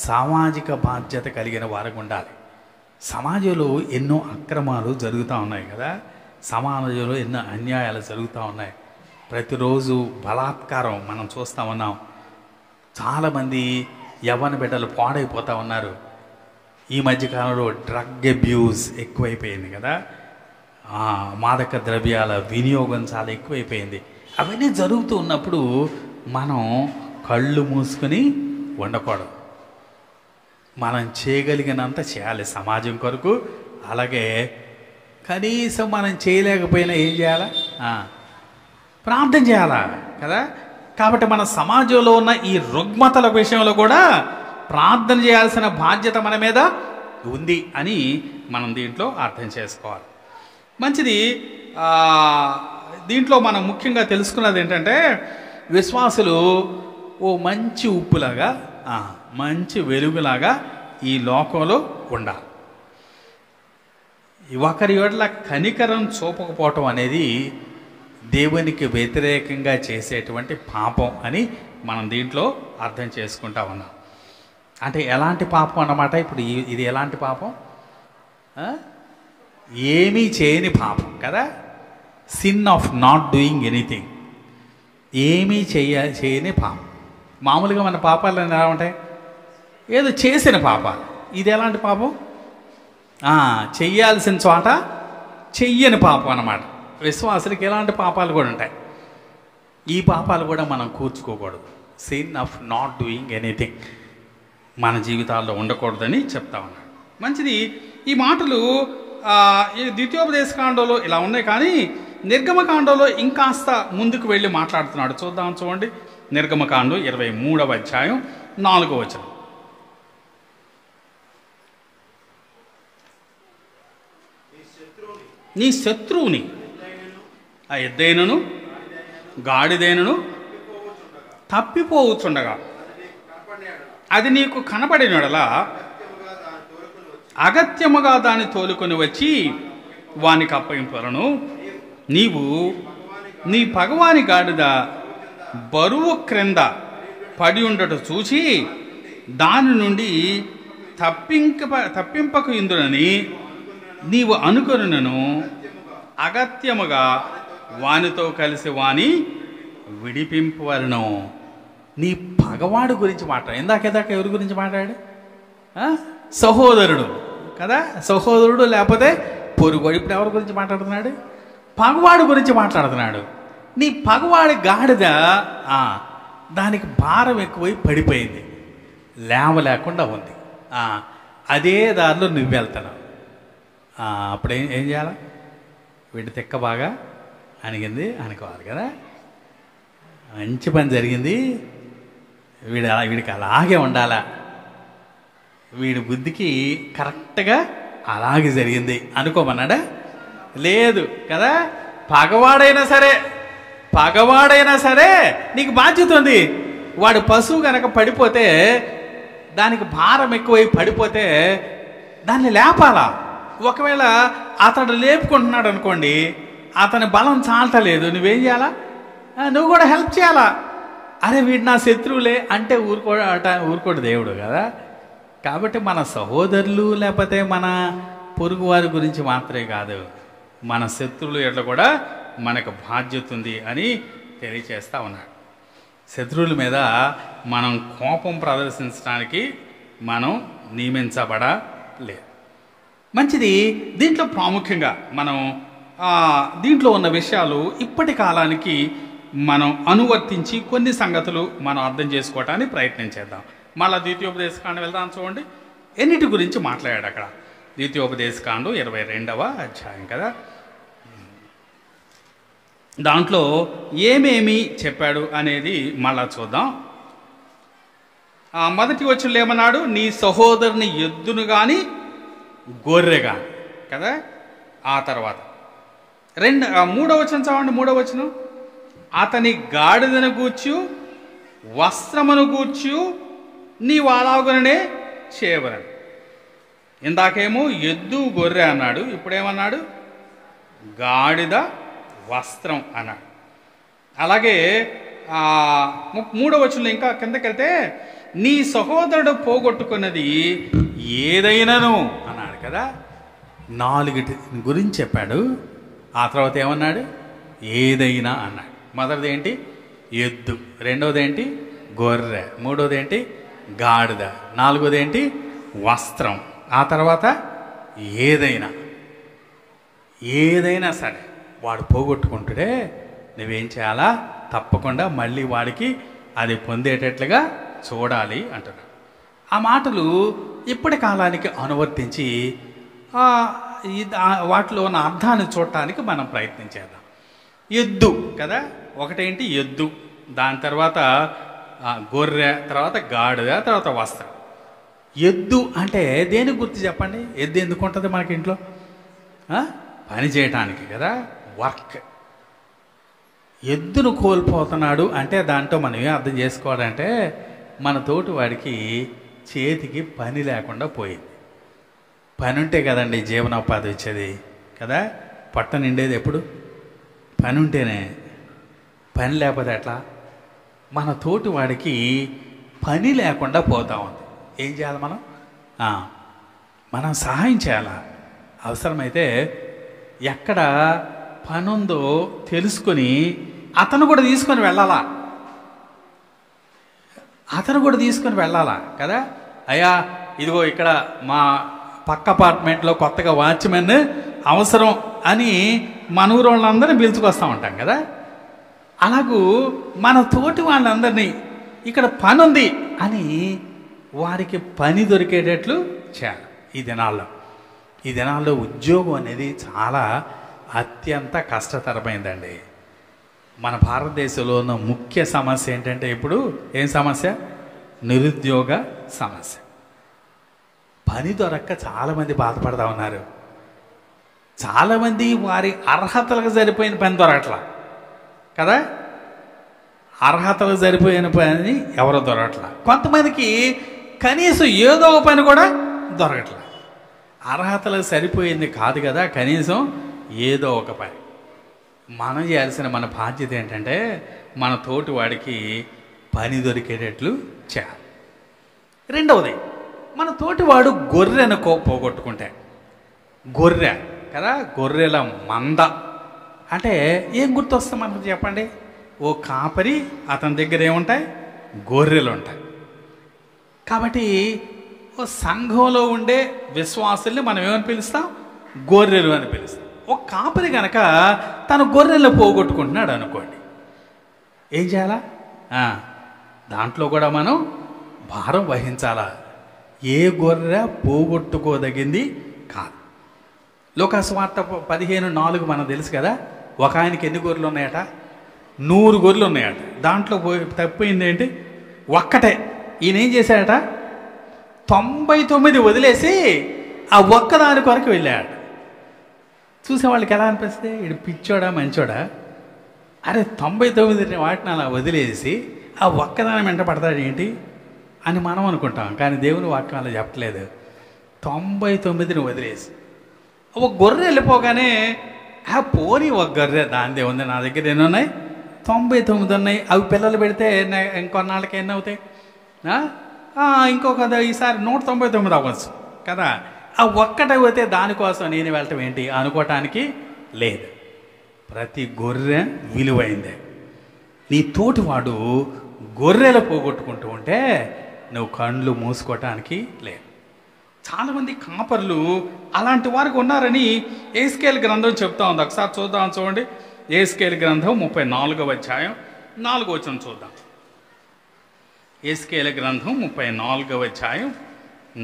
సామాజిక బాధ్యత కలిగిన వారికి ఉండాలి. సమాజంలో ఎన్నో అక్రమాలు జరుగుతూ ఉన్నాయి కదా. సమాజంలో ఎన్నో అన్యాయాలు జరుగుతూ ఉన్నాయి. ప్రతిరోజు బలాత్కారం మనం చూస్తూ ఉన్నాం. చాలామంది యవ్వన బిడ్డలు పాడైపోతూ ఉన్నారు. ఈ మధ్యకాలంలో డ్రగ్ అబ్యూస్ ఎక్కువైపోయింది కదా. మాదక ద్రవ్యాల వినియోగం చాలా ఎక్కువైపోయింది. అవన్నీ జరుగుతూ ఉన్నప్పుడు మనం కళ్ళు మూసుకొని ఉండకూడదు. మనం చేయగలిగినంత చేయాలి సమాజం కొరకు. అలాగే కనీసం మనం చేయలేకపోయినా ఏం చేయాలా? ప్రార్థన చేయాలా కదా. కాబట్టి మన సమాజంలో ఉన్న ఈ రుగ్మతల విషయంలో కూడా ప్రార్థన చేయాల్సిన బాధ్యత మన మీద ఉంది అని మనం దీంట్లో అర్థం చేసుకోవాలి. మంచిది. దీంట్లో మనం ముఖ్యంగా తెలుసుకున్నది ఏంటంటే, విశ్వాసులు ఓ మంచి ఉప్పులాగా, మంచి వెలుగులాగా ఈ లోకంలో ఉండాలి. ఒకరి వల్ల కనికరం చూపకపోవటం అనేది దేవునికి వ్యతిరేకంగా చేసేటువంటి పాపం అని మనం దీంట్లో అర్థం చేసుకుంటా ఉన్నాం. అంటే ఎలాంటి పాపం అన్నమాట. ఇప్పుడు ఇది ఎలాంటి పాపం? ఏమీ చేయని పాపం కదా. Sin of not doing anything. ఏమీ చేయని పాపం. మామూలుగా మన పాపాలు ఎలా ఉంటాయి? ఏదో చేసిన పాపాలు. ఇది ఎలాంటి పాపం? చెయ్యాల్సిన చోట చెయ్యని పాపం అన్నమాట. విశ్వాసులకి ఎలాంటి పాపాలు కూడా ఉంటాయి. ఈ పాపాలు కూడా మనం కూర్చుకోకూడదు. Sin of not doing anything మన జీవితాల్లో ఉండకూడదని చెప్తా ఉన్నాడు. మంచిది. ఈ మాటలు ఈ ద్వితీయోపదేశకాండంలో ఇలా ఉన్నాయి, కానీ నిర్గమకాండంలో ఇంకాస్త ముందుకు వెళ్ళి మాట్లాడుతున్నాడు. చూడండి. నిర్గమకాండం 23వ అధ్యాయం 4వ వచనం. నీ శత్రువుని, ఆ ఎద్దైనను గాడిదైనను తప్పిపోవచ్చుండగా అది నీకు కనబడినడలా అగత్యముగా దాన్ని తోలుకొని వచ్చి వానికి అప్పగింపలను. నీవు నీ పగవాని గాడిద బరువు క్రింద పడి ఉండట చూసి దాని నుండి తప్పింపకు ఇందునని నీవు అనుకొనును. అగత్యముగా వానితో కలిసి వాని విడిపింపవలను. నీ పగవాడు గురించి మాట్లాడు. ఇందాక ఎవరి గురించి మాట్లాడు? సహోదరుడు కదా. సహోదరుడు లేకపోతే పొరుగు. ఇప్పుడు ఎవరి గురించి మాట్లాడుతున్నాడు? పగవాడు గురించి మాట్లాడుతున్నాడు. నీ పగవాడి గాడిద దానికి భారం ఎక్కువై పడిపోయింది, లేవలేకుండా ఉంది. అదే దారిలో నువ్వు వెళ్తున్నావు. అప్పుడు ఏం చేయాలా? వీడి తిక్క బాగా అనిగింది అనుకోవాలి కదా. మంచి పని జరిగింది, వీడికి అలాగే ఉండాలా, వీడి బుద్ధికి కరెక్ట్గా అలాగే జరిగింది అనుకోమన్నాడా? లేదు కదా. పగవాడైనా సరే నీకు బాధ్యత ఉంది. వాడు పశువు కనుక పడిపోతే, దానికి భారం ఎక్కువై పడిపోతే దాన్ని లేపాలా. ఒకవేళ అతడు లేపుకుంటున్నాడు అనుకోండి, అతని బలం చాలటలేదు, నువ్వేం చేయాలా? నువ్వు కూడా హెల్ప్ చేయాలా. అరే వీడు నా శత్రువులే అంటే ఊరుకోడు దేవుడు కదా. కాబట్టి మన సహోదరులు లేకపోతే మన పొరుగు వారి గురించి మాత్రమే కాదు, మన శత్రువులు ఎట్లా కూడా మనకు బాధ్యత ఉంది అని తెలియచేస్తా ఉన్నాడు. శత్రువుల మీద మనం కోపం ప్రదర్శించడానికి మనం నియమించబడలేదు. మంచిది. దీంట్లో ప్రాముఖ్యంగా మనం దీంట్లో ఉన్న విషయాలు ఇప్పటి కాలానికి మనం అనువర్తించి కొన్ని సంగతులు మనం అర్థం చేసుకోవటానికి ప్రయత్నం చేద్దాం. మళ్ళీ ద్వితీయోపదేశకాండం వెళ్దాం. చూడండి ఎన్నిటి గురించి మాట్లాడాడు అక్కడ. ద్వితీయోపదేశకాండం 22వ అధ్యాయం కదా. దాంట్లో ఏమేమి చెప్పాడు అనేది మళ్ళా చూద్దాం. మొదటి వచనంలో ఏమన్నాడు? నీ సహోదరుని ఎద్దును కానీ గొర్రె కానీ కదా. ఆ తర్వాత మూడవ వచనం చదవండి. మూడవ వచనం, అతని గాడిదను గూర్చు వస్త్రమును గూర్చు నీవు అలాగుననే చేయవలను. ఇందాకేమో ఎద్దు గొర్రె అన్నాడు, ఇప్పుడేమన్నాడు? గాడిద వస్త్రం అన్నాడు. అలాగే మూడవ వచనంలో ఇంకా కిందకెళ్తే నీ సహోదరుడు పోగొట్టుకున్నది ఏదైనాను అన్నాడు కదా. 4 గురించి చెప్పాడు. ఆ తర్వాత ఏమన్నాడు? ఏదైనా అన్నాడు. మొదటిది ఏంటి? ఎద్దు. రెండవది ఏంటి? గొర్రె. మూడవది ఏంటి? గాడిద. నాలుగోది ఏంటి? వస్త్రం. ఆ తర్వాత ఏదైనా సరే వాడు పోగొట్టుకుంటుడే నువ్వేం చేయాలా? తప్పకుండా మళ్ళీ వాడికి అది పొందేటట్లుగా చూడాలి అంటున్నాడు. ఆ మాటలు ఇప్పటి కాలానికి అనువర్తించి వాటిలో ఉన్న అర్థాన్ని చూడటానికి మనం ప్రయత్నం చేద్దాం. ఎద్దు కదా, ఒకటేంటి? ఎద్దు. దాని తర్వాత గొర్రె, తర్వాత గాడిద, తర్వాత వస్త్రం. ఎద్దు అంటే దేని గుర్తు చెప్పండి? ఎద్దు ఎందుకు ఉంటుంది మనకి ఇంట్లో? పని చేయటానికి కదా, వర్క్. ఎద్దును కోల్పోతున్నాడు అంటే దాంట్లో మనం ఏం అర్థం చేసుకోవాలంటే మన తోటి వాడికి చేతికి పని లేకుండా పోయింది. పని ఉంటే కదండి జీవనోపాధి వచ్చేది కదా. పొట్ట నిండేది ఎప్పుడు? పని ఉంటేనే. పని లేకపోతే ఎట్లా? మన తోటి వాడికి పని లేకుండా పోతా ఉంది. ఏం చేయాలి మనం? మనం సహాయం చేయాలా. అవసరమైతే ఎక్కడ పని ఉందో తెలుసుకొని అతను కూడా తీసుకొని వెళ్ళాలా. కదా. అయ్యా ఇదిగో ఇక్కడ మా పక్క అపార్ట్మెంట్లో కొత్తగా వాచ్మెన్ అవసరం అని మన ఊరు వాళ్ళందరినీ పిలుచుకొస్తూ ఉంటాం కదా. అలాగూ మన తోటి వాళ్ళందరినీ ఇక్కడ పని ఉంది అని వారికి పని దొరికేటట్లు చేయాలి. ఈ దినాల్లో ఉద్యోగం అనేది చాలా అత్యంత కష్టతరమైందండి. మన భారతదేశంలో ఉన్న ముఖ్య సమస్య ఏంటంటే ఇప్పుడు ఏం సమస్య? నిరుద్యోగ సమస్య. పని దొరక్క చాలామంది బాధపడతా ఉన్నారు. చాలామంది వారి అర్హతలకు సరిపోయిన పని దొరకట్లా కదా. అర్హతలకు సరిపోయిన పని ఎవరో దొరకట్లా. కొంతమందికి కనీసం ఏదో ఒక పని కూడా దొరకట్లా. అర్హతలకు సరిపోయింది కాదు కదా, కనీసం ఏదో ఒక పని. మనం చేయాల్సిన మన బాధ్యత ఏంటంటే మన తోటి వాడికి పని దొరికేటట్లు చేయాలి. రెండవది, మన తోటివాడు గొర్రెను పోగొట్టుకుంటే, గొర్రె కదా, గొర్రెల మంద అంటే ఏం గుర్తొస్తాం మనకు చెప్పండి? ఓ కాపరి, అతని దగ్గర ఏముంటాయి? గొర్రెలు ఉంటాయి. కాబట్టి ఓ సంఘంలో ఉండే విశ్వాసుల్ని మనం ఏమని పిలుస్తాం? గొర్రెలు అని పిలుస్తాం. ఒక కాపరి కనుక తన గొర్రెలు పోగొట్టుకుంటున్నాడు అనుకోండి, ఏం చేయాలా? దాంట్లో కూడా మనం భారం వహించాలా. ఏ గొర్రె పోగొట్టుకోదగింది కాదు. లోకాసువార్త 15:4 మనకు తెలుసు కదా. ఒక ఆయనకి ఎన్ని గొర్రెలు ఉన్నాయట? 100 గొర్రెలు ఉన్నాయట. దాంట్లో తప్పిపోయింది ఏంటి? ఒక్కటే. ఈయన ఏం చేశాడట? 99 వదిలేసి ఆ ఒక్కదాని కొరకు వెళ్ళాడు. చూసేవాళ్ళకి ఎలా అనిపిస్తుంది? ఇడు పిచ్చోడా మంచోడా? అరే 99 వాటిని అలా వదిలేసి ఆ ఒక్కదాని వెంట పడతాడు ఏంటి అని మనం అనుకుంటాం. కానీ దేవుని వాక్యం అలా చెప్పట్లేదు. 99ని వదిలేసి ఒక గొర్రె వెళ్ళిపోగానే పోనీ ఒక గొర్రె దానిదే ఉంది, నా దగ్గర ఎన్ని ఉన్నాయి? 99 ఉన్నాయి. అవి పిల్లలు పెడితే ఇంకొన్నాళ్ళకి ఎన్ని అవుతాయి? ఇంకొక ఈసారి 199 అవ్వచ్చు కదా. ఆ ఒక్కటైతే దానికోసం నేను వెళ్ళటం ఏంటి అనుకోవటానికి లేదు. ప్రతి గొర్రె విలువైందే. నీ తోటివాడు గొర్రెలు పోగొట్టుకుంటూ ఉంటే నువ్వు కళ్ళు మూసుకోవటానికి లేదు. చాలామంది కాపర్లు అలాంటి వారికి ఉన్నారని ఎహెజ్కేలు గ్రంథం చెప్తా ఉంది. ఒకసారి చూద్దాం, చూడండి. ఎహెజ్కేలు గ్రంథం 34వ అధ్యాయం 4వ వచనం చూద్దాం. ఎహెజ్కేలు గ్రంథం 34వ అధ్యాయం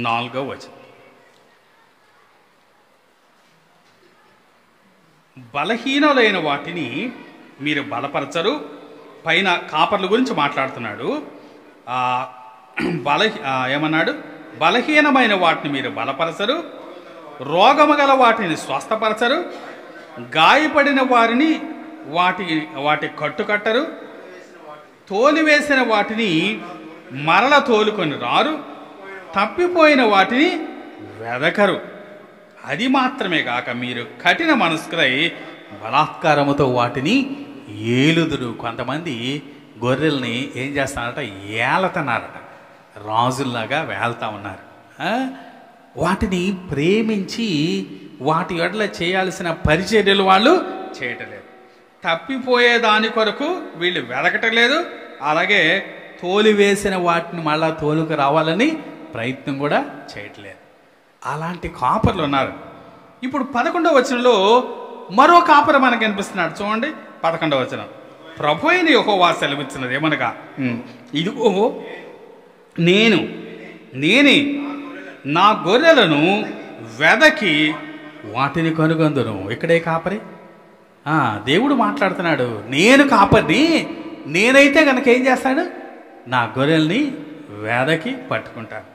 4వ వచనం. బలహీనులైన వాటిని మీరు బలపరచరు. పైన కాపర్ల గురించి మాట్లాడుతున్నాడు. ఏమన్నాడు? బలహీనమైన వాటిని మీరు బలపరచరు, రోగము గల వాటిని స్వస్థపరచరు, గాయపడిన వారిని వాటి కట్టుకట్టరు, తోలివేసిన వాటిని మరల తోలుకొని రారు, తప్పిపోయిన వాటిని వెదకరు. అది మాత్రమే కాక మీరు కఠిన మనస్కులై బలాత్కారముతో వాటిని ఏలుదురు. కొంతమంది గొర్రెల్ని ఏం చేస్తున్నారట? ఏలతన్నారట. రాజుల్లాగా వేళ్తా ఉన్నారు. వాటిని ప్రేమించి వాటి ఎడల చేయాల్సిన పరిచర్యలు వాళ్ళు చేయటలేదు. తప్పిపోయే దాని కొరకు వీళ్ళు వెదకటలేదు. అలాగే తోలివేసిన వాటిని మళ్ళా తోలుకు రావాలని ప్రయత్నం కూడా చేయట్లేదు. అలాంటి కాపర్లు ఉన్నారు. ఇప్పుడు 11వ వచనంలో మరో కాపరు మనకు కనిపిస్తున్నాడు. చూడండి 11వ వచనం. ప్రభు అయిన యెహోవా సెలవిచ్చినది ఏమనగా, ఇదిగో నేనే నా గొర్రెలను వెదకి వాటిని కనుగొందును. ఇక్కడే కాపరి. దేవుడు మాట్లాడుతున్నాడు. నేను కాపరిని, నేనైతే కనుక ఏం చేస్తాడు? నా గొర్రెల్ని వెదకి పట్టుకుంటాను.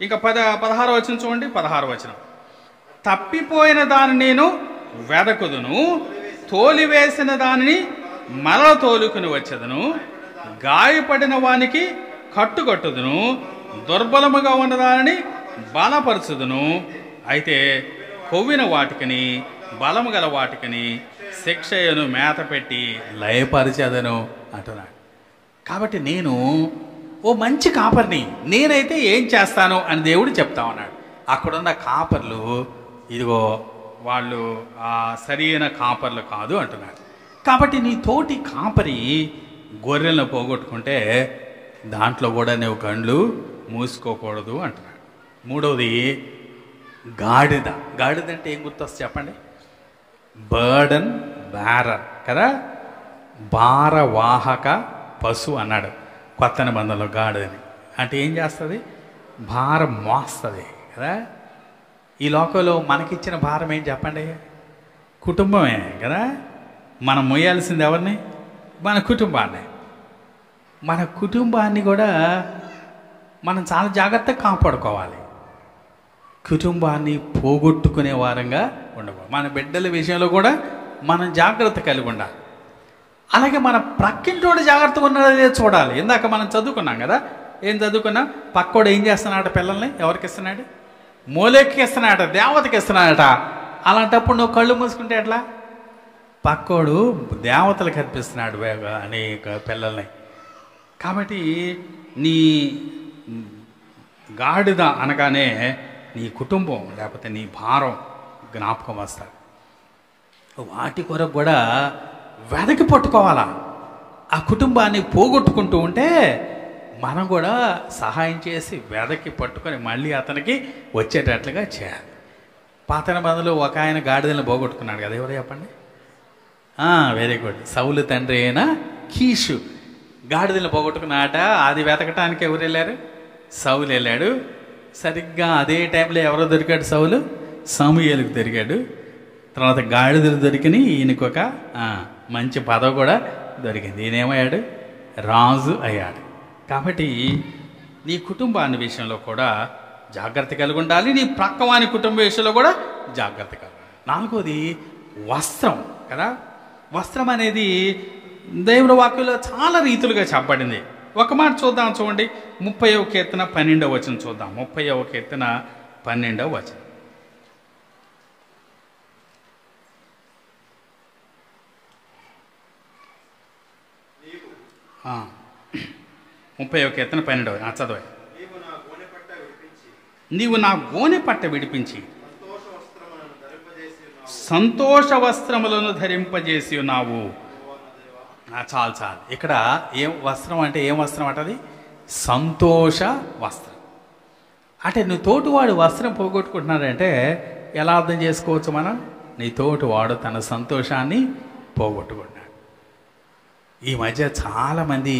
ఇంకా 16వ వచనం చూడండి. 16వ వచనం. తప్పిపోయిన దాన్ని నేను వెదకుదును, తోలివేసిన దానిని మరల తోలుకుని వచ్చేదను, గాయపడిన వానికి కట్టుకట్టుదును, దుర్బలముగా ఉన్నదానిని బలపరచుదును. అయితే కొవ్విన వాటికని బలము గల వాటికని శిక్షయను మేత పెట్టి లయపరిచేదను అంటున్నాడు. కాబట్టి నేను ఓ మంచి కాపర్ని, నేనైతే ఏం చేస్తాను అని దేవుడు చెప్తా ఉన్నాడు. అక్కడున్న కాపర్లు ఇదిగో వాళ్ళు సరైన కాపర్లు కాదు అంటున్నాడు. కాబట్టి నీ తోటి కాపరి గొర్రెలను పోగొట్టుకుంటే దాంట్లో కూడా నువ్వు కళ్ళు మూసుకోకూడదు అంటున్నాడు. మూడవది గాడిద. గాడిద అంటే ఏం గుర్తొస్తుంది చెప్పండి? బర్డన్ బ్యారర్ కదా, భారవాహక పశువు అన్నాడు కొత్త నిబంధనలో గాడిదని. అంటే ఏం చేస్తుంది? భారం మోస్తుంది కదా. ఈ లోకంలో మనకిచ్చిన భారం ఏం చెప్పండి? కుటుంబమే కదా. మనం మోయాల్సింది ఎవరిని? మన కుటుంబాన్ని. మన కుటుంబాన్ని కూడా మనం చాలా జాగ్రత్తగా కాపాడుకోవాలి. కుటుంబాన్ని పోగొట్టుకునే వారంగా ఉండకూడదు. మన బిడ్డల విషయంలో కూడా మనం జాగ్రత్త కలిగి ఉండాలి. అలాగే మన ప్రక్కింటోడు జాగ్రత్తగా ఉన్నదే చూడాలి. ఇందాక మనం చదువుకున్నాం కదా. ఏం చదువుకున్నాం? పక్కోడు ఏం చేస్తున్నాడట? పిల్లల్ని ఎవరికి ఇస్తున్నాడు? మూలకి ఇస్తున్నాడట, దేవతకి ఇస్తున్నాడట. అలాంటప్పుడు నువ్వు కళ్ళు మూసుకుంటే ఎట్లా? పక్కోడు దేవతలకు కనిపిస్తున్నాడు అనేక పిల్లల్ని. కాబట్టి నీ గాడిద అనగానే నీ కుటుంబం లేకపోతే నీ భారం జ్ఞాపకం వస్తుంది. వాటి కొరకు కూడా వెదకి పట్టుకోవాలా. ఆ కుటుంబాన్ని పోగొట్టుకుంటూ ఉంటే మనం కూడా సహాయం చేసి వెదకి పట్టుకొని మళ్ళీ అతనికి వచ్చేటట్లుగా చేయాలి. పాత నిబంధనలో ఒక ఆయన గాడిదలను పోగొట్టుకున్నాడు కదా. ఎవరు చెప్పండి? Very good. సౌలు తండ్రి అయిన కీషు గాడిదలను పోగొట్టుకున్నాట. అది వెతకటానికి ఎవరు వెళ్ళారు? సౌలు వెళ్ళాడు. సరిగ్గా అదే టైంలో ఎవరో దొరికాడు? సౌలు సమూయేలుకు దొరికాడు. తర్వాత గాడిదలు దొరికినాయి. ఈయనకొక మంచి పదవి కూడా దొరికింది. ఈయనేమయ్యాడు? రాజు అయ్యాడు. కాబట్టి నీ కుటుంబాన్ని విషయంలో కూడా జాగ్రత్త కలిగి ఉండాలి. నీ ప్రక్కవాని కుటుంబ విషయంలో కూడా జాగ్రత్త కలిగి ఉండాలి. 4వది వస్త్రం కదా. వస్త్రం అనేది దేవుని వాక్యంలో చాలా రీతులుగా చెప్పబడింది. ఒక మాట చూద్దాం, చూడండి 30వ కీర్తన 12వ వచనం చూద్దాం. 30వ కీర్తన 12వ వచనం. ఆ, 30వ కీర్తన 12వ చదవ. నీవు నా గోనె పట్ట విడిపించి సంతోష వస్త్రములను ధరింపజేసి ఉన్నావు. చాలు చాలు. ఇక్కడ ఏం వస్త్రం అంటే ఏం వస్త్రం అంటది? సంతోష వస్త్రం. అంటే నువ్వు తోటివాడు వస్త్రం పోగొట్టుకుంటున్నాడంటే ఎలా అర్థం చేసుకోవచ్చు మనం? నీ తోటివాడు తన సంతోషాన్ని పోగొట్టుకుంటున్నాడు. ఈ మధ్య చాలామంది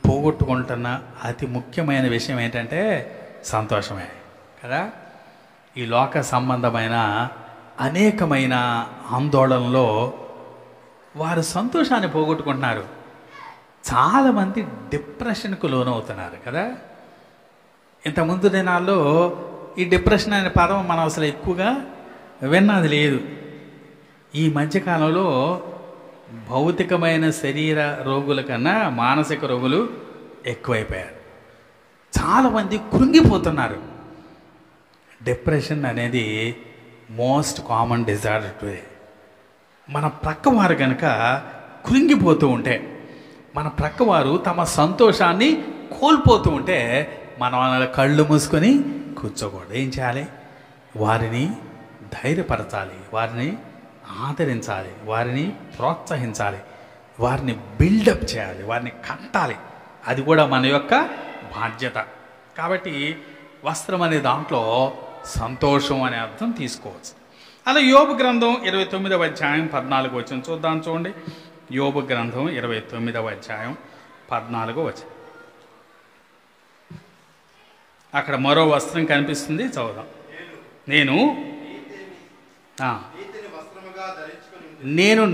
పోగొట్టుకుంటున్న అతి ముఖ్యమైన విషయం ఏంటంటే సంతోషమే కదా. ఈ లోక సంబంధమైన అనేకమైన ఆందోళనలో వారు సంతోషాన్ని పోగొట్టుకుంటున్నారు. చాలామంది డిప్రెషన్కు లోనవుతున్నారు కదా. ఇంతకుముందు దినాల్లో ఈ డిప్రెషన్ అనే పదం మనం అసలు ఎక్కువగా విన్నది లేదు. ఈ మధ్యకాలంలో భౌతికమైన శరీర రోగుల కన్నా మానసిక రోగులు ఎక్కువైపోయారు. చాలామంది కృంగిపోతున్నారు. డిప్రెషన్ అనేది మోస్ట్ కామన్ డిజార్డర్ టుడే. మన ప్రక్కవారు కనుక కృంగిపోతూ ఉంటే, మన ప్రక్కవారు తమ సంతోషాన్ని కోల్పోతూ ఉంటే మనం కళ్ళు మూసుకొని కూర్చోకూడదు. ఏం చేయాలి? వారిని ధైర్యపరచాలి, వారిని ఆదరించాలి, వారిని ప్రోత్సహించాలి, వారిని బిల్డప్ చేయాలి, వారిని కట్టాలి. అది కూడా మన యొక్క బాధ్యత. కాబట్టి వస్త్రం అనే దాంట్లో సంతోషం అనే అర్థం తీసుకోవచ్చు. అలా యోబు గ్రంథం 29వ అధ్యాయం 14వ వచనం చూద్దాం, చూడండి. యోబు గ్రంథం 29వ అధ్యాయం 14వ వచనం. అక్కడ మరో వస్త్రం కనిపిస్తుంది, చదువుదాం. నేను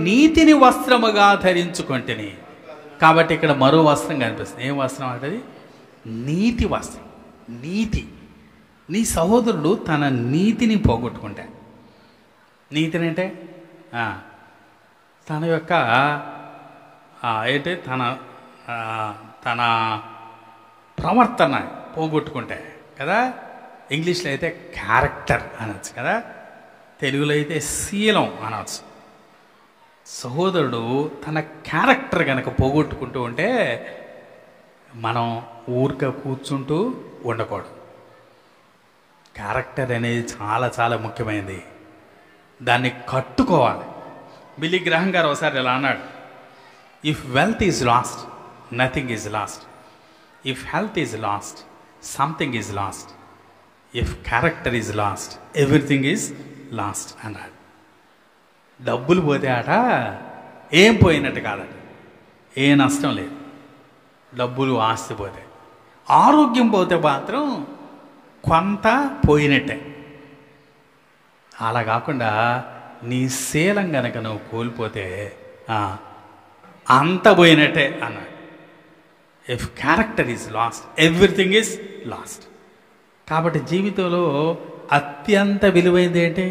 నీతిని వస్త్రముగా ధరించుకుంటేని. కాబట్టి ఇక్కడ మరో వస్త్రం కనిపిస్తుంది. ఏం వస్త్రం అంటే? నీతి వస్త్రం. నీతి. నీ సహోదరుడు తన నీతిని పోగొట్టుకుంటే, నీతిని అంటే తన యొక్క ఏంటి తన ప్రవర్తన పోగొట్టుకుంటే కదా. ఇంగ్లీష్లో అయితే క్యారెక్టర్ అనొచ్చు కదా, తెలుగులో అయితే శీలం అనొచ్చు. సహోదరుడు తన క్యారెక్టర్ కనుక పోగొట్టుకుంటూ ఉంటే మనం ఊరిక కూర్చుంటూ ఉండకూడదు. క్యారెక్టర్ అనేది చాలా చాలా ముఖ్యమైనది. దాన్ని కట్టుకోవాలి. బిల్లీ గ్రహం గారు ఒకసారి ఇలా అన్నాడు, if wealth is lost nothing is lost, if health is lost something is lost, if character is lost everything is lost అన్నాడు. డబ్బులు పోతే అట ఏం పోయినట్టు కాదట, ఏ నష్టం లేదు. డబ్బులు ఆస్తి పోతే, ఆరోగ్యం పోతే మాత్రం కొంత పోయినట్టే. అలా కాకుండా నీ శీలం గనక నువ్వు కోల్పోతే అంత పోయినట్టే అన్నాడు. If character is lost everything is lost. కాబట్టి జీవితంలో అత్యంత విలువైంది ఏంటి?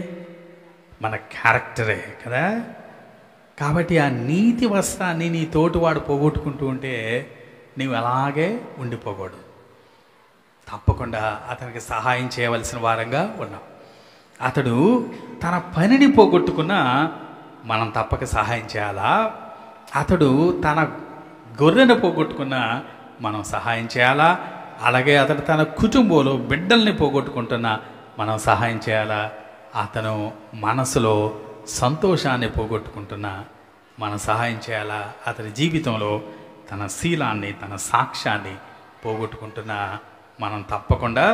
మన క్యారెక్టరే కదా. కాబట్టి ఆ నీతి వస్త్రాన్ని నీ తోటివాడు పోగొట్టుకుంటూ ఉంటే నీవు అలాగే ఉండిపోకూడదు. తప్పకుండా అతనికి సహాయం చేయవలసిన వారంగా ఉన్నాం. అతడు తన పనిని పోగొట్టుకున్నా మనం తప్పక సహాయం చేయాలా? అతడు తన గొర్రెను పోగొట్టుకున్నా మనం సహాయం చేయాలా? అలాగే అతడు తన కుటుంబంలో బిడ్డల్ని పోగొట్టుకుంటున్నా మనం సహాయం చేయాలా? అతను మనసులో సంతోషాన్ని పోగొట్టుకుంటున్నా మనం సహాయం చేయాలా? అతని జీవితంలో తన శీలాన్ని, తన సాక్ష్యాన్ని పోగొట్టుకుంటున్నా మనం తప్పకుండా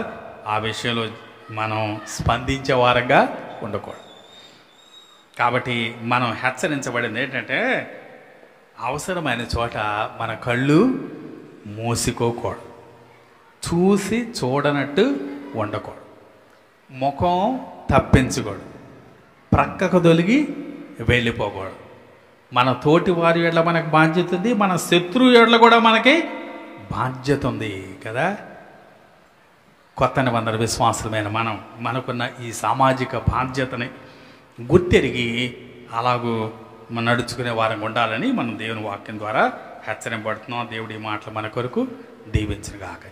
ఆ విషయంలో మనం స్పందించే వారంగా ఉండకూడదు. కాబట్టి మనం హెచ్చరించబడింది ఏంటంటే, అవసరమైన చోట మన కళ్ళు మూసుకోకూడదు, చూసి చూడనట్టు ఉండకూడదు, ముఖం తప్పించకూడదు, ప్రక్కకు తొలగి వెళ్ళిపోకూడదు. మన తోటి వారి ఎడల మనకు బాధ్యత ఉంది, మన శత్రువు ఎడల కూడా మనకి బాధ్యత ఉంది కదా. కొత్త నిబంధన విశ్వాసులమైన మనకున్న ఈ సామాజిక బాధ్యతని గుర్తెరిగి అలాగూ మనం నడుచుకునే వారంగా ఉండాలని మనం దేవుని వాక్యం ద్వారా హెచ్చరింపబడుతున్నాం. దేవుడి మాటలు మన కొరకు దీవించుగాక.